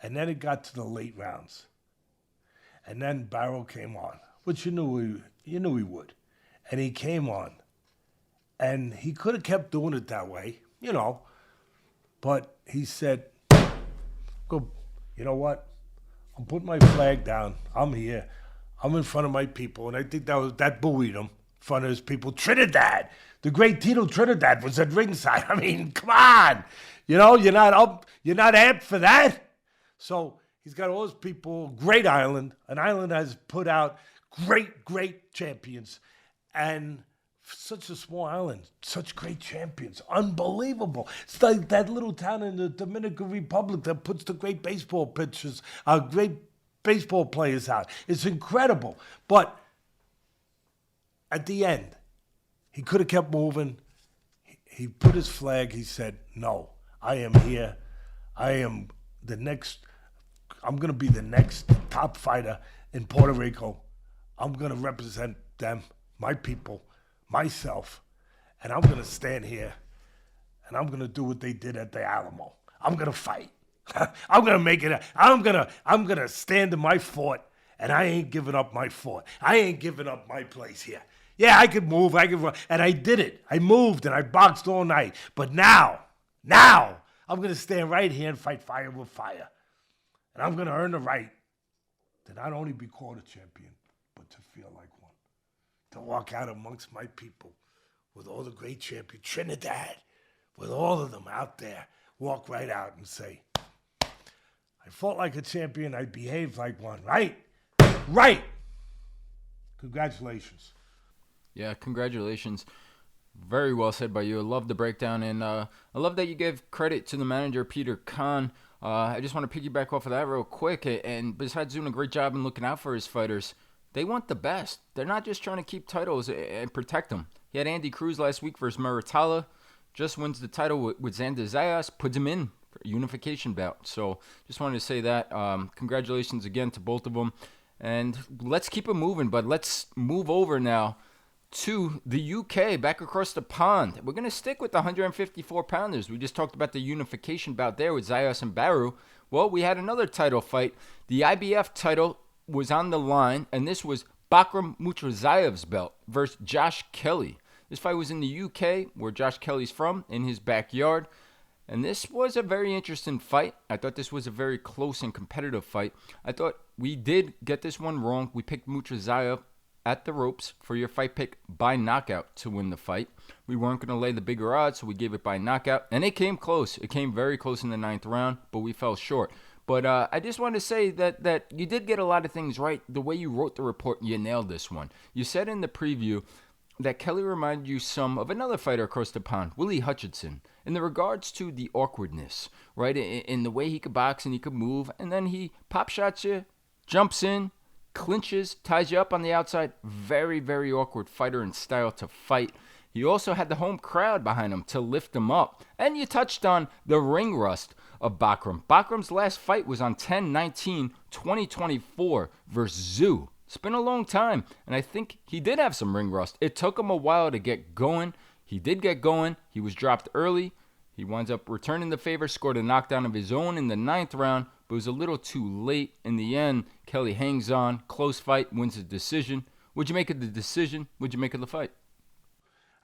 And then it got to the late rounds. And then Barrow came on, which you knew he would. And he came on. And he could have kept doing it that way, But he said, "Go, you know what? I'm putting my flag down. I'm here. I'm in front of my people." And I think that buoyed him in front of his people. Trinidad, the great Tito Trinidad was at ringside. I mean, come on. You're not amped for that. So he's got all his people, great island. An island has put out great champions. And such a small island, such great champions. Unbelievable. It's like that little town in the Dominican Republic that puts the great baseball pitchers, great baseball players out. It's incredible. But at the end, he could have kept moving. He put his flag. He said, "No, I am here. I'm going to be the next top fighter in Puerto Rico. I'm going to represent them, my people, myself, and I'm going to stand here, and I'm going to do what they did at the Alamo. I'm going to fight. I'm going to make it. I'm going to stand in my fort, and I ain't giving up my fort. I ain't giving up my place here. Yeah, I could move, I could run, and I did it. I moved, and I boxed all night. But now, I'm going to stand right here and fight fire with fire. And I'm going to earn the right to not only be called a champion, but to feel like one. To walk out amongst my people with all the great champions, Trinidad, with all of them out there, walk right out and say, I fought like a champion, I behaved like one, right? Right! Congratulations. Yeah, congratulations. Very well said by you. I love the breakdown, and I love that you gave credit to the manager, Peter Khan. I just want to piggyback off of that real quick. And besides doing a great job and looking out for his fighters, they want the best. They're not just trying to keep titles and protect them. He had Andy Cruz last week versus Muratalla. Just wins the title with Xander Zayas. Puts him in for a unification bout. So just wanted to say that. Congratulations again to both of them. And let's keep it moving, but let's move over now to the UK, back across the pond. We're going to stick with the 154-pounders. We just talked about the unification bout there with Zayas and Baraou. Well, we had another title fight. The IBF title was on the line, and this was Bakhram Murtazaliev's belt versus Josh Kelly. This fight was in the UK, where Josh Kelly's from, in his backyard. And this was a very interesting fight. I thought this was a very close and competitive fight. I thought we did get this one wrong. We picked Murtazaliev at the ropes for your fight pick by knockout to win the fight. We weren't going to lay the bigger odds, so we gave it by knockout. And it came close. It came very close in the 9th round, but we fell short. But I just wanted to say that you did get a lot of things right. The way you wrote the report, you nailed this one. You said in the preview that Kelly reminded you some of another fighter across the pond, Willie Hutchinson, in the regards to the awkwardness, right? In the way he could box and he could move, and then he pop shots you, jumps in, clinches, ties you up on the outside. Very, very awkward fighter in style to fight. He also had the home crowd behind him to lift him up. And you touched on the ring rust of Bakhram. Bakhram's last fight was on 10/19/2024 versus Zoo. It's been a long time, and I think he did have some ring rust. It took him a while to get going. He did get going. He was dropped early. He winds up returning the favor, scored a knockdown of his own in the 9th round, but it was a little too late. In the end, Kelly hangs on. Close fight, wins the decision. What'd you make of the decision? What'd you make of the fight?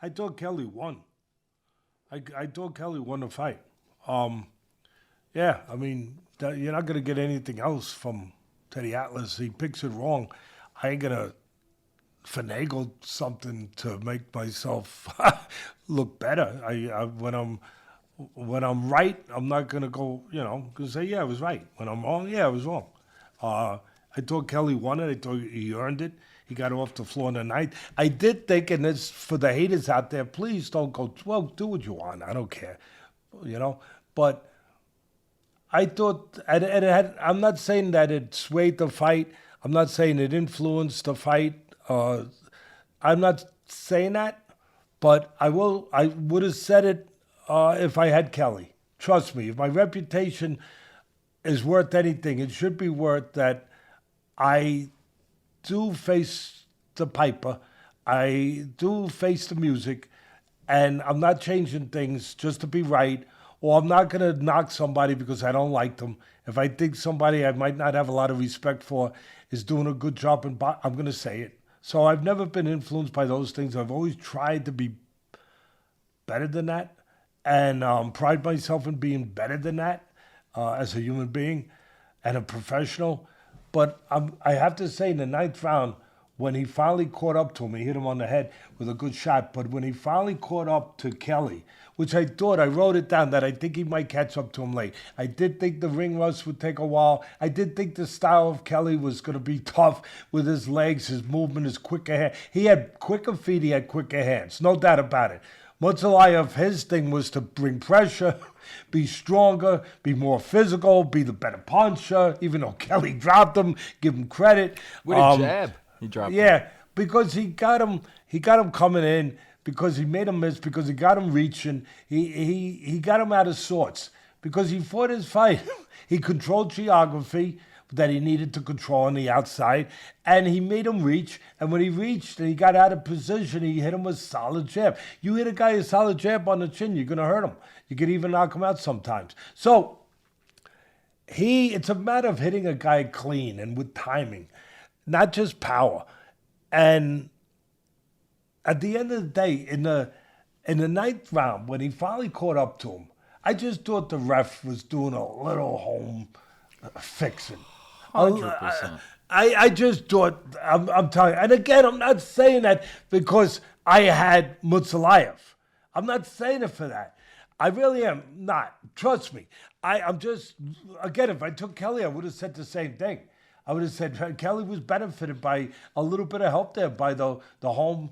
I thought Kelly won. I thought Kelly won the fight. Yeah, I mean, you're not going to get anything else from Teddy Atlas. He picks it wrong. I ain't going to finagle something to make myself look better. When I'm right, I'm not going to go, say, yeah, I was right. When I'm wrong, yeah, I was wrong. I thought Kelly won it. I thought he earned it. He got off the floor in the 9th. I did think, and this for the haters out there, please don't go, well, do what you want. I don't care, But I thought, and I'm not saying that it swayed the fight. I'm not saying it influenced the fight. I'm not saying that, but I will. I would have said it if I had Kelly. Trust me, if my reputation is worth anything, it should be worth that I do face the piper, I do face the music, and I'm not changing things just to be right, or I'm not going to knock somebody because I don't like them. If I think somebody I might not have a lot of respect for is doing a good job, I'm going to say it. So I've never been influenced by those things. I've always tried to be better than that, and pride myself in being better than that as a human being and a professional. But I have to say, in the ninth round, when he finally caught up to him, he hit him on the head with a good shot. But when he finally caught up to Kelly, which I wrote it down, that I think he might catch up to him late. I did think the ring rust would take a while. I did think the style of Kelly was going to be tough with his legs, his movement, his quicker hand. He had quicker feet, he had quicker hands, no doubt about it. Murtazaliev, his thing was to bring pressure, be stronger, be more physical, be the better puncher, even though Kelly dropped him, give him credit. With a jab, he dropped him. Yeah, because he got him coming in, because he made him miss, because he got him reaching. He got him out of sorts because he fought his fight. He controlled geography that he needed to control on the outside, and he made him reach. And when he reached and he got out of position, he hit him with a solid jab. You hit a guy a solid jab on the chin, you're going to hurt him. You could even knock him out sometimes. So it's a matter of hitting a guy clean and with timing, not just power. And at the end of the day, in the ninth round, when he finally caught up to him, I just thought the ref was doing a little home fixing. 100%. I just thought, I'm telling you, and again, I'm not saying that because I had Murtazaliev. I'm not saying it for that. I really am not. Trust me. I'm just, again, if I took Kelly, I would have said the same thing. I would have said Kelly was benefited by a little bit of help there by the home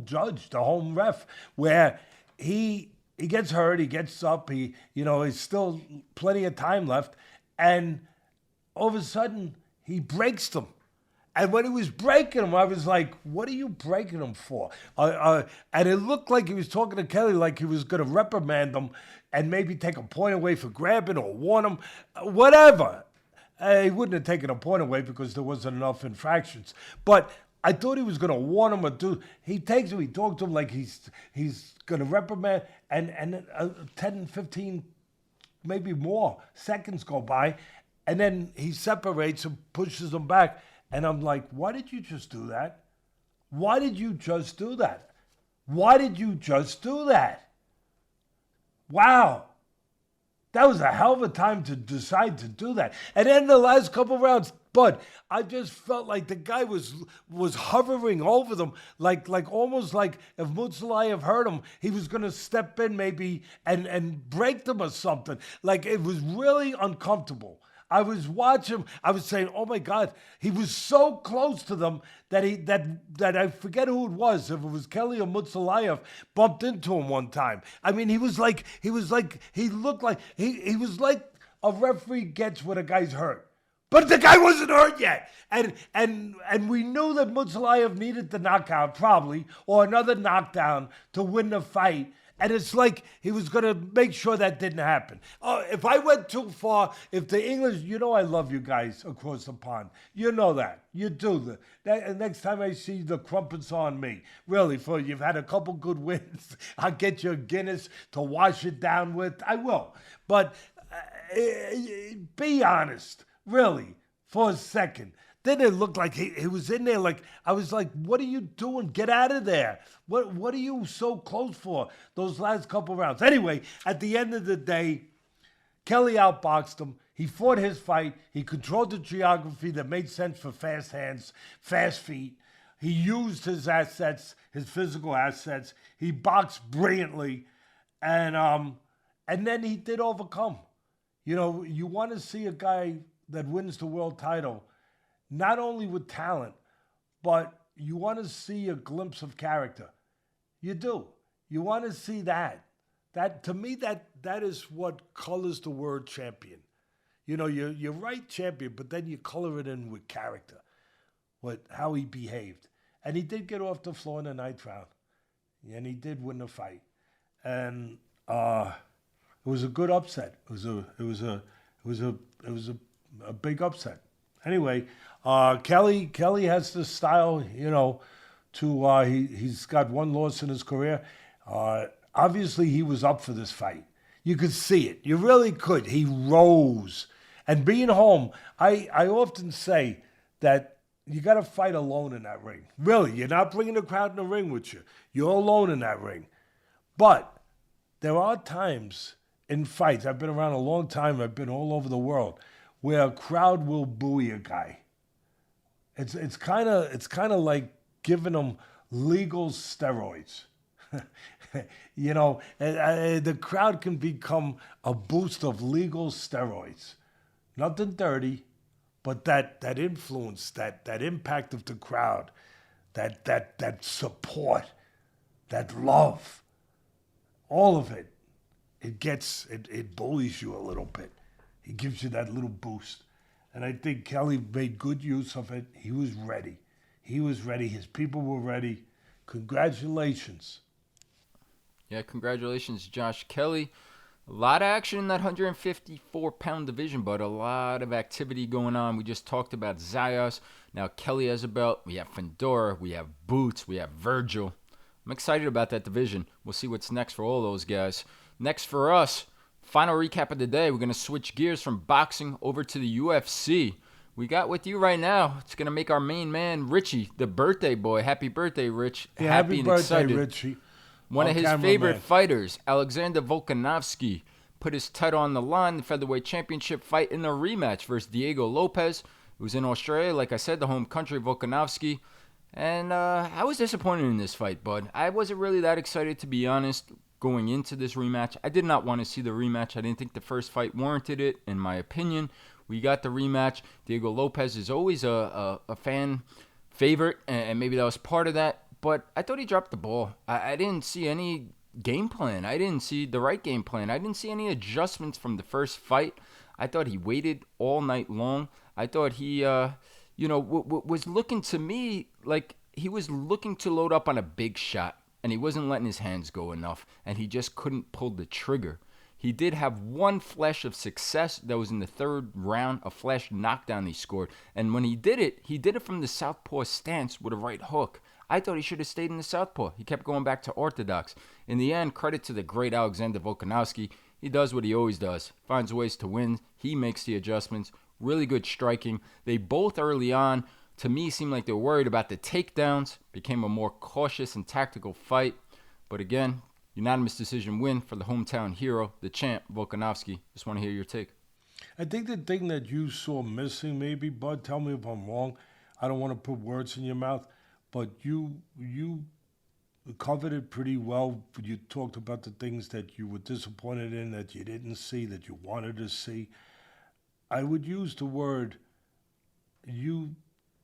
judge, the home ref, where he gets hurt, he gets up, he's still plenty of time left, and all of a sudden, he breaks them. And when he was breaking them, I was like, what are you breaking them for? And it looked like he was talking to Kelly like he was going to reprimand them and maybe take a point away for grabbing or warn him, whatever. He wouldn't have taken a point away because there wasn't enough infractions. But I thought he was going to warn him or do. He takes him, he talks to him like he's going to reprimand, and 10, 15, maybe more seconds go by, and then he separates and pushes him back. And I'm like, why did you just do that? Why did you just do that? Why did you just do that? Wow. That was a hell of a time to decide to do that. And then the last couple rounds, Bud, I just felt like the guy was hovering over them, like almost like if Murtazaliev hurt him, he was going to step in maybe and break them or something. Like it was really uncomfortable. I was watching, I was saying, oh my God, he was so close to them that I forget who it was, if it was Kelly or Murtazaliev, bumped into him one time. I mean, he was like he looked like he was like a referee gets when a guy's hurt. But the guy wasn't hurt yet. And we knew that Murtazaliev needed the knockout probably, or another knockdown to win the fight. And it's like he was going to make sure that didn't happen. If I went too far, if the English, I love you guys across the pond. You know that. You do. Next time I see the crumpets on me, really, you've had a couple good wins, I'll get you a Guinness to wash it down with. I will. But be honest, really, for a second. Then it looked like he was in there. Like I was like, "What are you doing? Get out of there! What are you so close for? Those last couple rounds." Anyway, at the end of the day, Kelly outboxed him. He fought his fight. He controlled the geography that made sense for fast hands, fast feet. He used his assets, his physical assets. He boxed brilliantly, and then he did overcome. You want to see a guy that wins the world title. Not only with talent, but you want to see a glimpse of character. You do. You want to see that. That to me, that is what colors the word champion. You're right champion, but then you color it in with character. with how he behaved. And he did get off the floor in the ninth round. And he did win the fight. And it was a good upset. It was a big upset. Anyway, Kelly has the style, he's got one loss in his career. Obviously, he was up for this fight. You could see it. You really could. He rose. And being home, I often say that you got to fight alone in that ring. Really, you're not bringing the crowd in the ring with you. You're alone in that ring. But there are times in fights, I've been around a long time, I've been all over the world, where a crowd will buoy a guy. It's kind of like giving them legal steroids. The crowd can become a boost of legal steroids. Nothing dirty, but that influence, that impact of the crowd, that support, that love, all of it, it bullies you a little bit. It gives you that little boost. And I think Kelly made good use of it. He was ready. His people were ready. Congratulations. Yeah, congratulations, Josh Kelly. A lot of action in that 154-pound division, but a lot of activity going on. We just talked about Zayas. Now Kelly has a belt. We have Fedor. We have Boots. We have Virgil. I'm excited about that division. We'll see what's next for all those guys. Next for us, final recap of the day. We're going to switch gears from boxing over to the UFC. We got with you right now. It's going to make our main man, Richie, the birthday boy. Happy birthday, Rich. Yeah, happy birthday, Richie. One of his favorite fighters, Alexander Volkanovski, put his title on the line, the featherweight championship fight in a rematch versus Diego Lopes. It was in Australia, like I said, the home country of Volkanovski. And I was disappointed in this fight, bud. I wasn't really that excited, to be honest, going into this rematch. I did not want to see the rematch. I didn't think the first fight warranted it, in my opinion. We got the rematch. Diego Lopes is always a fan favorite, and maybe that was part of that. But I thought he dropped the ball. I didn't see any game plan. I didn't see the right game plan. I didn't see any adjustments from the first fight. I thought he waited all night long. I thought he, was looking to me like he was looking to load up on a big shot, and he wasn't letting his hands go enough, and he just couldn't pull the trigger. He did have one flash of success that was in the third round, a flash knockdown he scored. And when he did it from the southpaw stance with a right hook. I thought he should have stayed in the southpaw. He kept going back to orthodox. In the end, credit to the great Alexander Volkanovski. He does what he always does. Finds ways to win. He makes the adjustments. Really good striking. They both early on, to me, seemed like they were worried about the takedowns. Became a more cautious and tactical fight. But again, unanimous decision win for the hometown hero, the champ, Volkanovski. Just want to hear your take. I think the thing that you saw missing, maybe, Bud, tell me if I'm wrong. I don't want to put words in your mouth. But you covered it pretty well. You talked about the things that you were disappointed in, that you didn't see, that you wanted to see. I would use the word, you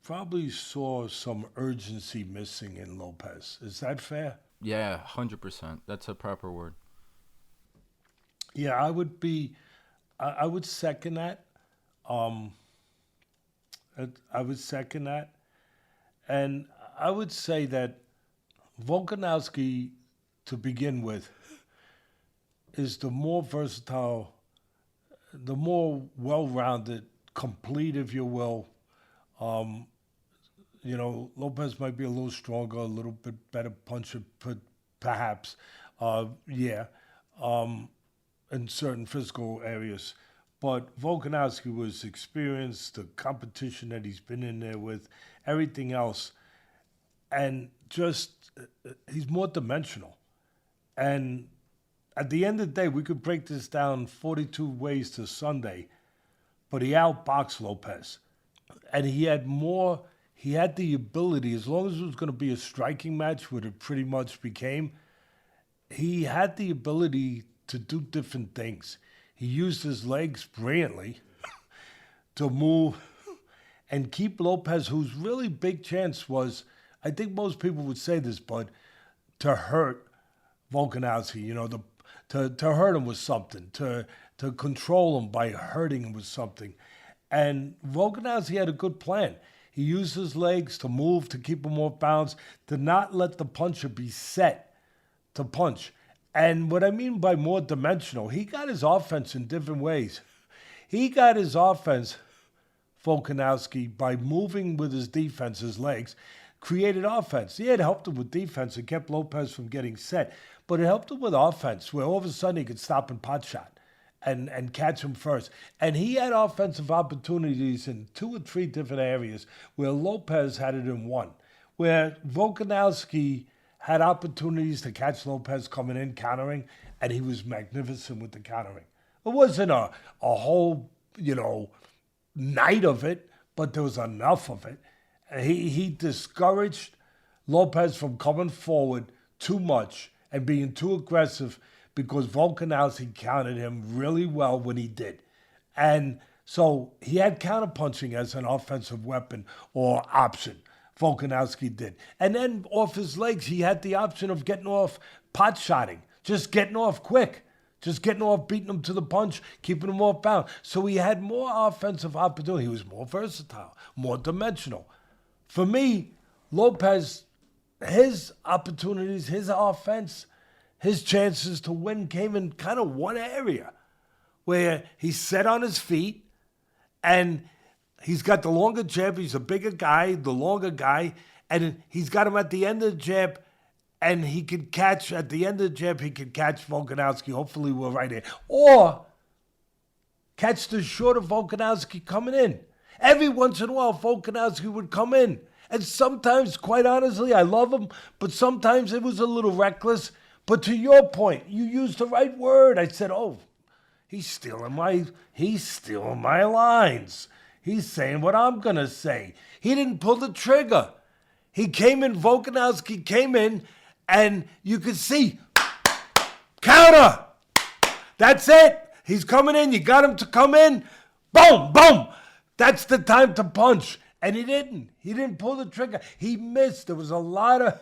probably saw some urgency missing in Lopez. Is that fair? Yeah, 100%. That's a proper word. Yeah, I would second that. I would second that. And I would say that Volkanovski, to begin with, is the more versatile, the more well-rounded, complete, if you will. Lopez might be a little stronger, a little bit better puncher, perhaps. In certain physical areas. But Volkanovski was experienced, the competition that he's been in there with, everything else. And just, he's more dimensional. And at the end of the day, we could break this down 42 ways to Sunday, but he outboxed Lopez. And he had the ability, as long as it was going to be a striking match, which it pretty much became, he had the ability to do different things. He used his legs brilliantly to move and keep Lopez, whose really big chance was, I think most people would say this, but to hurt Volkanovski, to hurt him with something, to control him by hurting him with something. And Volkanovski had a good plan. He used his legs to move, to keep him off balance, to not let the puncher be set to punch. And what I mean by more dimensional, he got his offense in different ways. He got his offense, Volkanovski, by moving with his defense, his legs, created offense. Yeah, it helped him with defense. It kept Lopez from getting set. But it helped him with offense, where all of a sudden he could stop and pot shot and catch him first. And he had offensive opportunities in 2 or 3 different areas where Lopez had it in one. Where Volkanovski had opportunities to catch Lopez coming in, countering, and he was magnificent with the countering. It wasn't a whole, night of it, but there was enough of it. He discouraged Lopez from coming forward too much and being too aggressive because Volkanovski countered him really well when he did. And so he had counterpunching as an offensive weapon or option. Volkanovski did. And then off his legs, he had the option of getting off pot shotting, just getting off quick, just getting off, beating him to the punch, keeping him off bound. So he had more offensive opportunity. He was more versatile, more dimensional. For me, Lopez, his opportunities, his offense, his chances to win came in kind of one area where he's set on his feet and he's got the longer jab. He's a bigger guy, the longer guy, and he's got him at the end of the jab, and he could catch, at the end of the jab, he could catch Volkanovski. Hopefully we're right there. Or catch the shorter Volkanovski coming in. Every once in a while, Volkanovski would come in. And sometimes, quite honestly, I love him, but sometimes it was a little reckless. But to your point, you used the right word. I said, oh, he's stealing my lines. He's saying what I'm going to say. He didn't pull the trigger. He came in, Volkanovski came in, and you could see, counter. That's it. He's coming in. You got him to come in. Boom, boom. That's the time to punch. And he didn't. He didn't pull the trigger. He missed. There was a lot of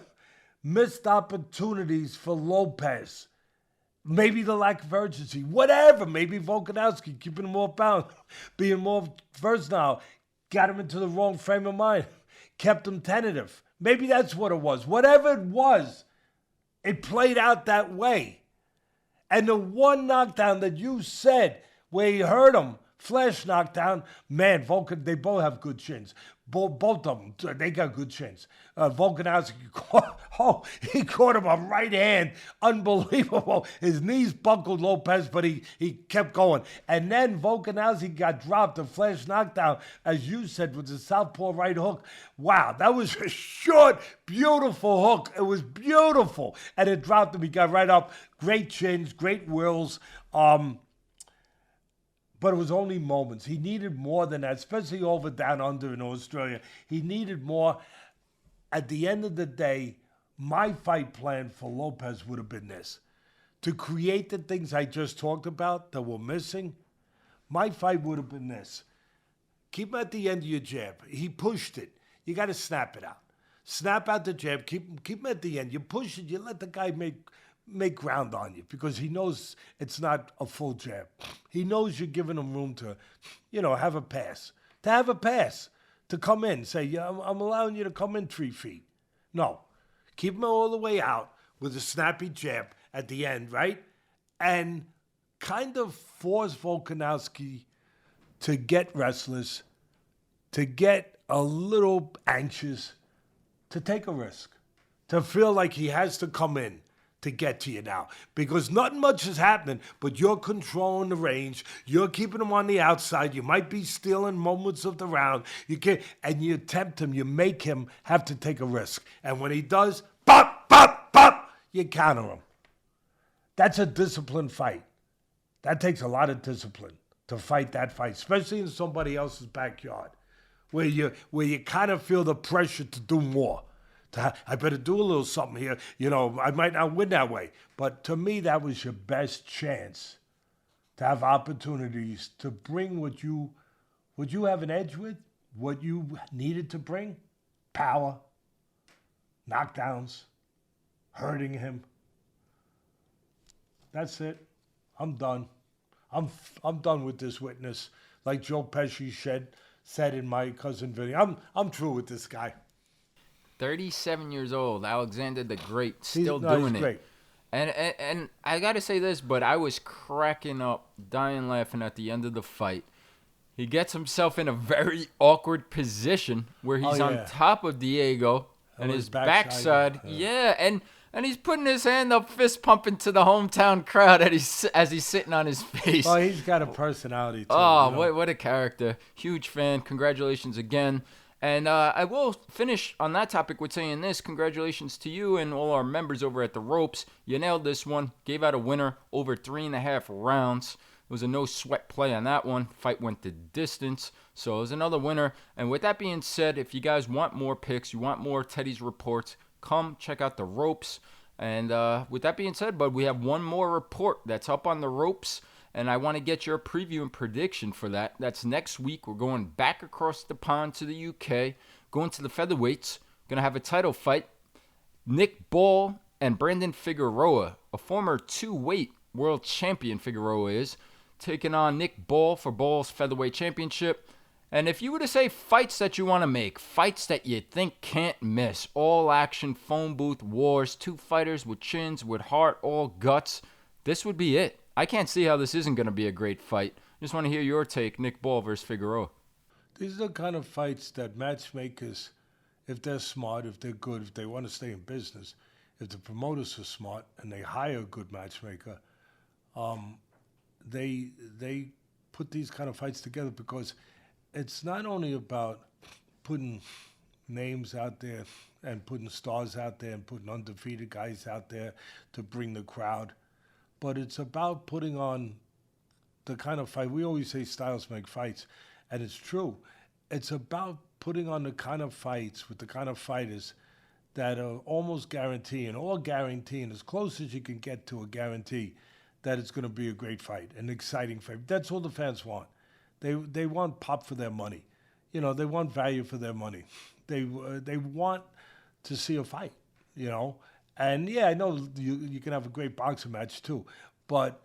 missed opportunities for Lopez. Maybe the lack of urgency. Whatever. Maybe Volkanovski keeping him off bound, being more versatile, got him into the wrong frame of mind, kept him tentative. Maybe that's what it was. Whatever it was, it played out that way. And the one knockdown that you said where he hurt him, flash knockdown, man, they both have good chins. Both of them, they got good chins. Volkanovski, he caught him a right hand. Unbelievable. His knees buckled Lopez, but he kept going. And then Volkanovski got dropped, a flash knockdown, as you said, with the southpaw right hook. Wow, that was a short, beautiful hook. It was beautiful. And it dropped him. He got right up. Great chins, great wills. But it was only moments. He needed more than that, especially over down under in Australia. He needed more. At the end of the day, my fight plan for Lopez would have been this. To create the things I just talked about that were missing, my fight would have been this. Keep him at the end of your jab. He pushed it. You got to snap it out. Snap out the jab. Keep him at the end. You push it. You let the guy make ground on you because he knows it's not a full jab. He knows you're giving him room to, have a pass. To have a pass. To come in. Say, yeah, I'm allowing you to come in 3 feet. No. Keep him all the way out with a snappy jab at the end, right? And kind of force Volkanovski to get restless, to get a little anxious, to take a risk, to feel like he has to come in to get to you now. Because nothing much is happening, but you're controlling the range. You're keeping him on the outside. You might be stealing moments of the round. And you tempt him. You make him have to take a risk. And when he does, pop, pop, pop, you counter him. That's a disciplined fight. That takes a lot of discipline to fight that fight, especially in somebody else's backyard, where you kind of feel the pressure to do more. I better do a little something here. I might not win that way. But to me, that was your best chance to have opportunities to bring what you have an edge with, what you needed to bring, power, knockdowns, hurting him. That's it. I'm done. I'm done with this witness. Like Joe Pesci said in my cousin video. I'm true with this guy. 37 years old, Alexander the Great, He's still doing great. it. And I got to say this, but I was cracking up, dying laughing at the end of the fight. He gets himself in a very awkward position where he's on top of Diego and his backside. Yeah, and he's putting his hand up, fist pumping to the hometown crowd as he's sitting on his face. Oh, he's got a personality too. Oh, what a character. Huge fan. Congratulations again. And I will finish on that topic with saying this. Congratulations to you and all our members over at the Ropes. You nailed this one. Gave out a winner over 3.5 rounds. It was a no-sweat play on that one. Fight went the distance. So it was another winner. And with that being said, if you guys want more picks, you want more Teddy's reports, come check out the Ropes. And with that being said, bud, we have one more report that's up on the Ropes. And I want to get your preview and prediction for that. That's next week. We're going back across the pond to the UK, going to the featherweights. Going to have a title fight. Nick Ball and Brandon Figueroa, a former two-weight world champion Figueroa is, taking on Nick Ball for Ball's featherweight championship. And if you were to say fights that you want to make, fights that you think can't miss, all action, phone booth wars, two fighters with chins, with heart, all guts, this would be it. I can't see how this isn't going to be a great fight. Just want to hear your take, Nick Ball versus Figueroa. These are the kind of fights that matchmakers, if they're smart, if they're good, if they want to stay in business, if the promoters are smart and they hire a good matchmaker, they put these kind of fights together because it's not only about putting names out there and putting stars out there and putting undefeated guys out there to bring the crowd, but it's about putting on the kind of fight. We always say styles make fights, and it's true. It's about putting on the kind of fights with the kind of fighters that are almost guaranteeing, or guaranteeing as close as you can get to a guarantee that it's going to be a great fight, an exciting fight. That's all the fans want. They want pop for their money. You know, they want value for their money. They want to see a fight, you know. And yeah, I know you can have a great boxing match too, but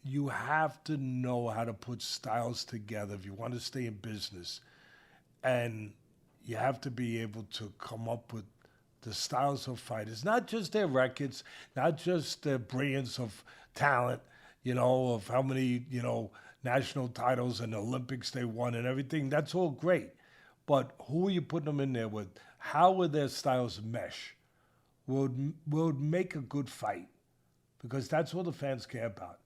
you have to know how to put styles together if you want to stay in business. And you have to be able to come up with the styles of fighters, not just their records, not just their brilliance of talent, you know, of how many, you know, national titles and Olympics they won and everything. That's all great. But who are you putting them in there with? How will their styles mesh? Will make a good fight? Because that's all the fans care about.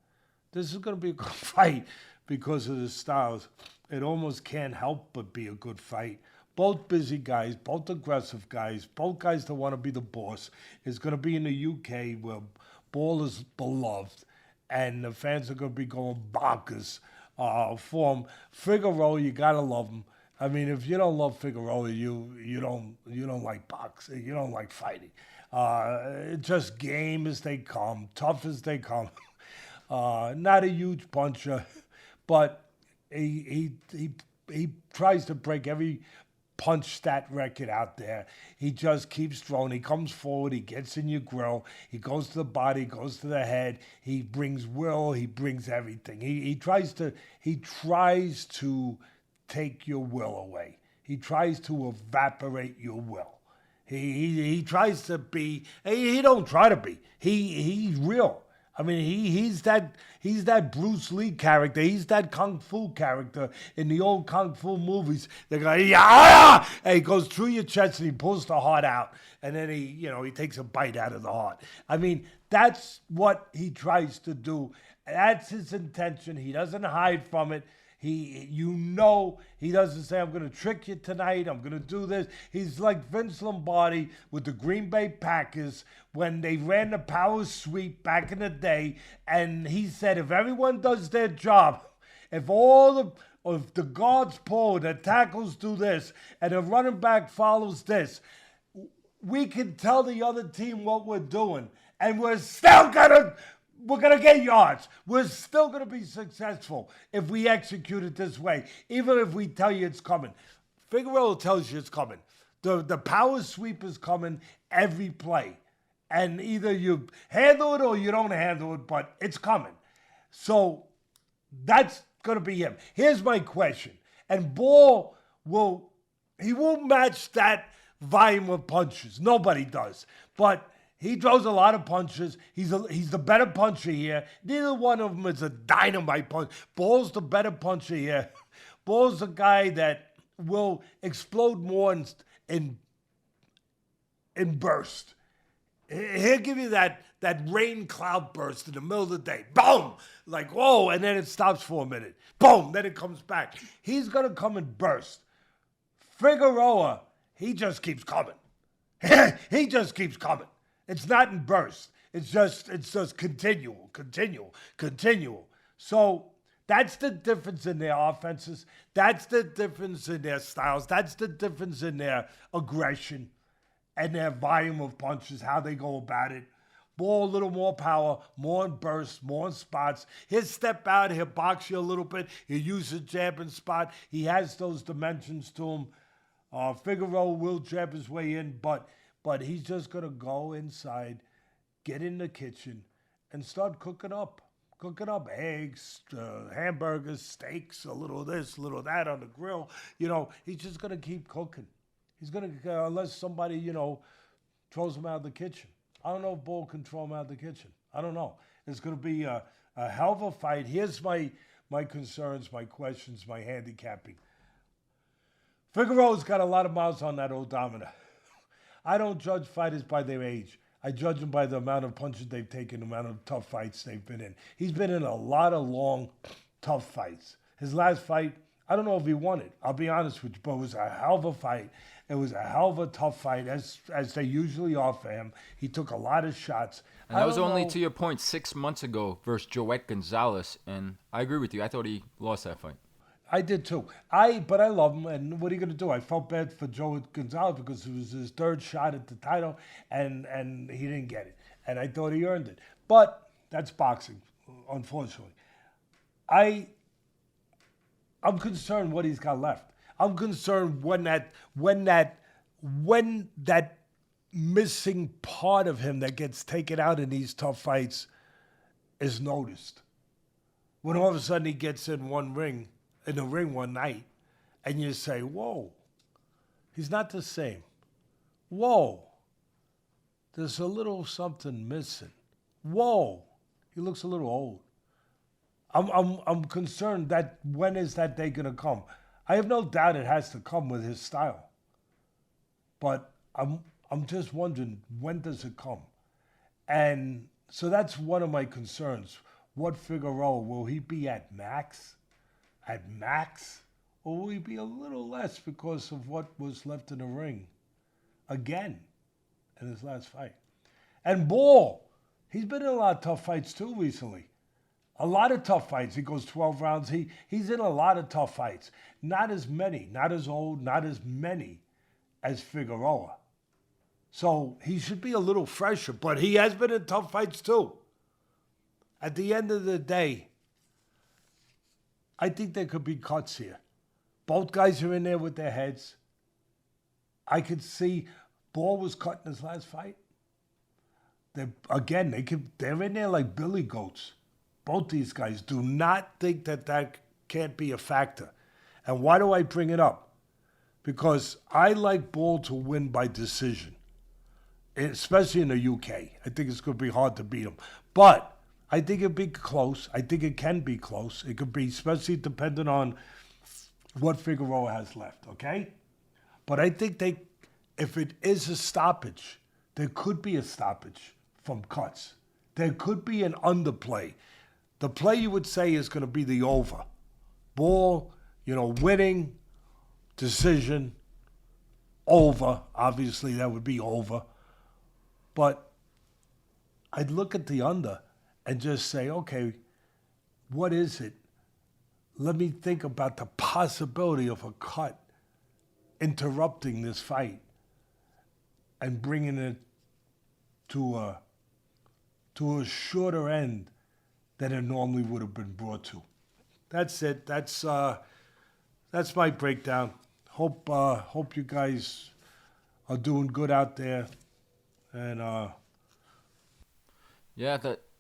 This is going to be a good fight because of the styles. It almost can't help but be a good fight. Both busy guys, both aggressive guys, both guys that want to be the boss. It's going to be in the UK where Ball is beloved, and the fans are going to be going bonkers for him. Figueroa, you got to love him. I mean, if you don't love Figueroa, you don't like boxing. You don't like fighting. Just game as they come, tough as they come. Not a huge puncher, but he tries to break every punch stat record out there. He just keeps throwing. He comes forward. He gets in your grill. He goes to the body. Goes to the head. He brings will. He brings everything. He tries to take your will away. He tries to evaporate your will. He tries to be. He don't try to be. He's real. I mean, he's that Bruce Lee character. He's that kung fu character in the old kung fu movies. They go, yeah, and he goes through your chest and he pulls the heart out, and then he takes a bite out of the heart. I mean, that's what he tries to do. That's his intention. He doesn't hide from it. He doesn't say, I'm going to trick you tonight, I'm going to do this. He's like Vince Lombardi with the Green Bay Packers when they ran the power sweep back in the day, and he said, if everyone does their job, if the guards pull, the tackles do this, and the running back follows this, we can tell the other team what we're doing, and we're going to get yards. We're still going to be successful if we execute it this way, even if we tell you it's coming. Figueroa tells you it's coming. The power sweep is coming every play. And either you handle it or you don't handle it, but it's coming. So that's going to be him. Here's my question. And Ball he won't match that volume of punches. Nobody does. But he throws a lot of punches. He's the better puncher here. Neither one of them is a dynamite punch. Ball's the better puncher here. Ball's the guy that will explode more in burst. He'll give you that rain cloud burst in the middle of the day. Boom! Like, whoa, and then it stops for a minute. Boom! Then it comes back. He's going to come in burst. Figueroa, he just keeps coming. He just keeps coming. It's not in burst. It's just continual. So that's the difference in their offenses. That's the difference in their styles. That's the difference in their aggression and their volume of punches, how they go about it. Ball, a little more power, more in bursts, more in spots. He'll step out, he'll box you a little bit. He'll use a jab and spot. He has those dimensions to him. Figueroa will jab his way in, but he's just going to go inside, get in the kitchen, and start cooking up. Cooking up eggs, hamburgers, steaks, a little of this, a little of that on the grill. He's just going to keep cooking. He's going to, unless somebody, throws him out of the kitchen. I don't know if Bull can throw him out of the kitchen. I don't know. It's going to be a hell of a fight. Here's my concerns, my questions, my handicapping. Figueroa's got a lot of miles on that odometer. I don't judge fighters by their age. I judge them by the amount of punches they've taken, the amount of tough fights they've been in. He's been in a lot of long, tough fights. His last fight, I don't know if he won it. I'll be honest with you, but it was a hell of a fight. It was a hell of a tough fight, as they usually are for him. He took a lot of shots. And that was only, to your point, 6 months ago versus Joet Gonzalez. And I agree with you. I thought he lost that fight. I did too. But I love him, and what are you going to do? I felt bad for Joe Gonzalez because it was his third shot at the title, and he didn't get it. And I thought he earned it. But that's boxing, unfortunately. I'm concerned what he's got left. I'm concerned when that missing part of him that gets taken out in these tough fights is noticed. When all of a sudden he gets in the ring one night, and you say, whoa, he's not the same. Whoa, there's a little something missing. Whoa, he looks a little old. I'm concerned that when is that day going to come? I have no doubt it has to come with his style. But I'm just wondering, when does it come? And so that's one of my concerns. What Figueroa, will he be at max? At max? Or will he be a little less because of what was left in the ring? Again, in his last fight. And Ball, he's been in a lot of tough fights too recently. A lot of tough fights. He goes 12 rounds. He's in a lot of tough fights. Not as many, not as old, not as many as Figueroa. So he should be a little fresher, but he has been in tough fights too. At the end of the day, I think there could be cuts here. Both guys are in there with their heads. I could see Ball was cut in his last fight. They're in there like billy goats. Both these guys. Do not think that can't be a factor. And why do I bring it up? Because I like Ball to win by decision, especially in the UK. I think it's going to be hard to beat him. But I think it'll be close. I think it can be close. It could be, especially depending on what Figueroa has left, okay? But I think if it is a stoppage, there could be a stoppage from cuts. There could be an underplay. The play you would say is going to be the over. Ball, winning, decision, over. Obviously, that would be over. But I'd look at the under and just say, okay, what is it? Let me think about the possibility of a cut interrupting this fight and bringing it to a shorter end than it normally would have been brought to. That's it. That's my breakdown. Hope you guys are doing good out there. And I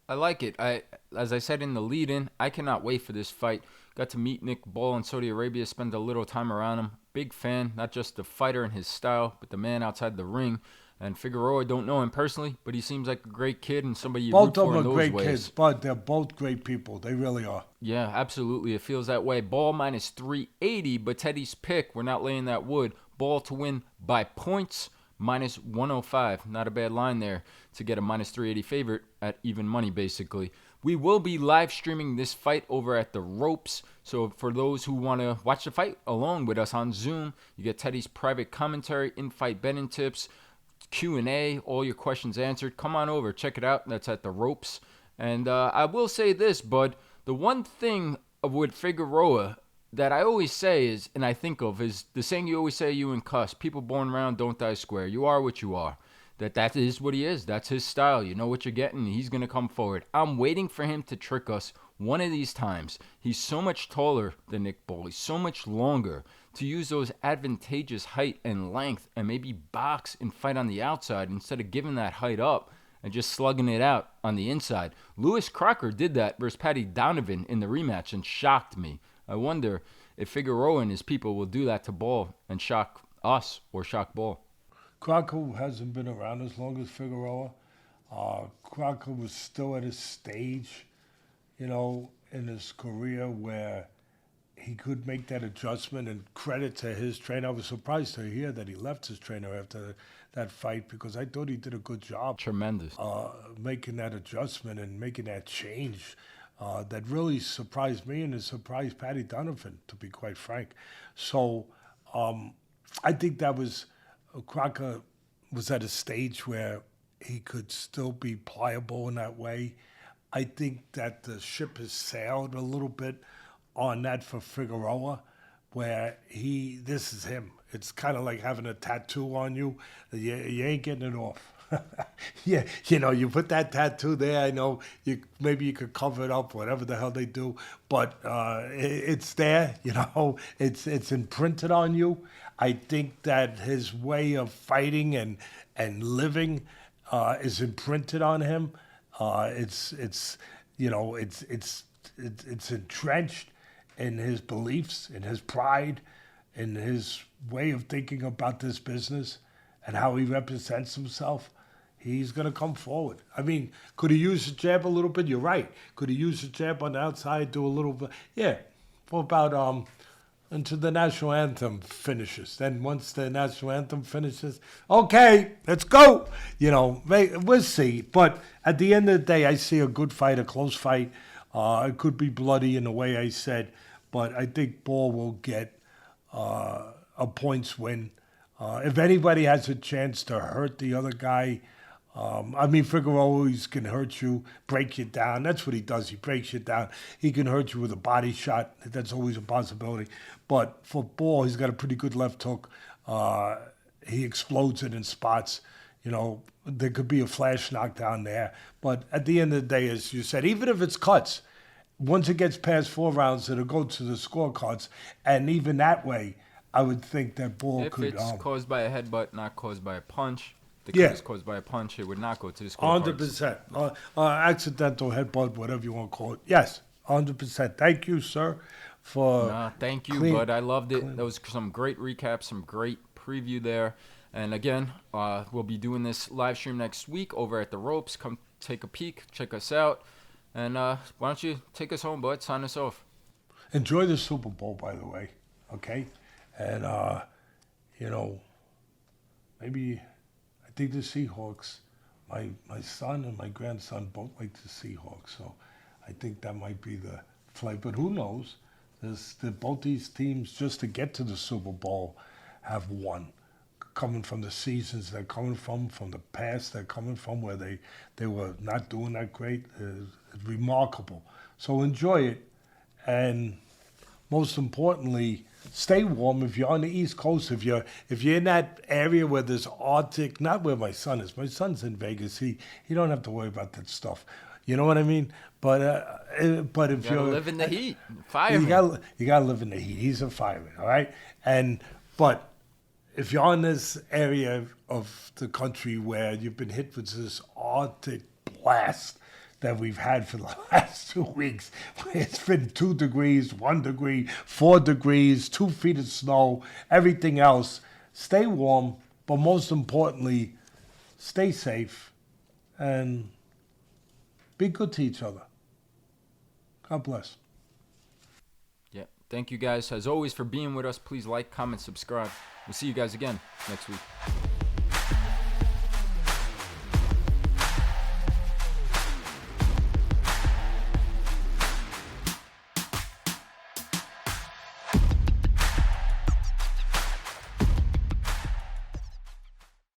like it. As I said in the lead-in, I cannot wait for this fight. Got to meet Nick Ball in Saudi Arabia, spend a little time around him. big fan, not just the fighter and his style, but the man outside the ring. And Figueroa, don't know him personally, but he seems like a great kid and somebody you root Both of for them in are those great ways. kids, but they're both great people. They really are. Yeah, absolutely. It feels that way. Ball minus 380, but Teddy's pick, we're not laying that wood. Ball to win by points, minus 105. Not a bad line there to get a minus 380 favorite at even money, basically. We will be live streaming this fight over at the Ropes. So for those who want to watch the fight along with us on Zoom, you get Teddy's private commentary, in-fight betting tips, Q&A, all your questions answered. Come on over, check it out. That's at the Ropes. And I will say this, bud, the one thing with Figueroa that I always say is, and I think of, is the saying you always say, you and Cuss, people born around don't die square. You are what you are. That is what he is. That's his style. You know what you're getting. He's going to come forward. I'm waiting for him to trick us one of these times. He's so much taller than Nick Ball. He's so much longer. To use those advantageous height and length and maybe box and fight on the outside instead of giving that height up and just slugging it out on the inside. Lewis Crocker did that versus Paddy Donovan in the rematch and shocked me. I wonder if Figueroa and his people will do that to Ball and shock us or shock Ball. Crocker hasn't been around as long as Figueroa. Crocker was still at a stage, in his career where he could make that adjustment, and credit to his trainer. I was surprised to hear that he left his trainer after that fight because I thought he did a good job. Tremendous. Making that adjustment and making that change. That really surprised me and it surprised Paddy Donovan, to be quite frank. So I think that was, Crocker was at a stage where he could still be pliable in that way. I think that the ship has sailed a little bit on that for Figueroa, where this is him. It's kind of like having a tattoo on you. You ain't getting it off. Yeah, you put that tattoo there. I know maybe you could cover it up, whatever the hell they do, but it's there. It's imprinted on you. I think that his way of fighting and living is imprinted on him. It's entrenched in his beliefs, in his pride, in his way of thinking about this business and how he represents himself. He's going to come forward. I mean, could he use the jab a little bit? You're right. Could he use the jab on the outside, do a little bit? Yeah, for about until the national anthem finishes. Then once the national anthem finishes, okay, let's go. We'll see. But at the end of the day, I see a good fight, a close fight. It could be bloody in the way I said, but I think Ball will get a points win. If anybody has a chance to hurt the other guy, Figueroa always can hurt you, break you down. That's what he does. He breaks you down. He can hurt you with a body shot. That's always a possibility. But for Ball, he's got a pretty good left hook. He explodes it in spots. There could be a flash knockdown there. But at the end of the day, as you said, even if it's cuts, once it gets past 4 rounds, it'll go to the scorecards. And even that way, I would think that Ball could... If it's caused by a headbutt, not caused by a punch, the cut is caused by a punch, it would not go to the scorecards. 100%. Accidental headbutt, whatever you want to call it. Yes, 100%. Thank you, sir, for... thank you, bud. I loved it. That was some great recaps, some great preview there. And again, we'll be doing this live stream next week over at the Ropes. Come take a peek, check us out. And why don't you take us home, bud? Sign us off. Enjoy the Super Bowl, by the way, okay? And, maybe I think the Seahawks, my son and my grandson both like the Seahawks, so I think that might be the flight. But who knows? Both these teams, just to get to the Super Bowl, have won. Coming from the seasons they're coming from the past they're coming from, where they were not doing that great. It's remarkable. So enjoy it. And most importantly, stay warm if you're on the East Coast. If you're in that area where there's Arctic, not where my son is. My son's in Vegas. He don't have to worry about that stuff. You know what I mean? But if you live in the heat, fireman. You gotta live in the heat. He's a fireman, all right. But if you're in this area of the country where you've been hit with this Arctic blast, that we've had for the last 2 weeks. It's been 2 degrees, 1 degree, 4 degrees, 2 feet of snow, everything else. Stay warm, but most importantly, stay safe and be good to each other. God bless. Yeah. Thank you guys, as always, for being with us. Please like, comment, subscribe. We'll see you guys again next week.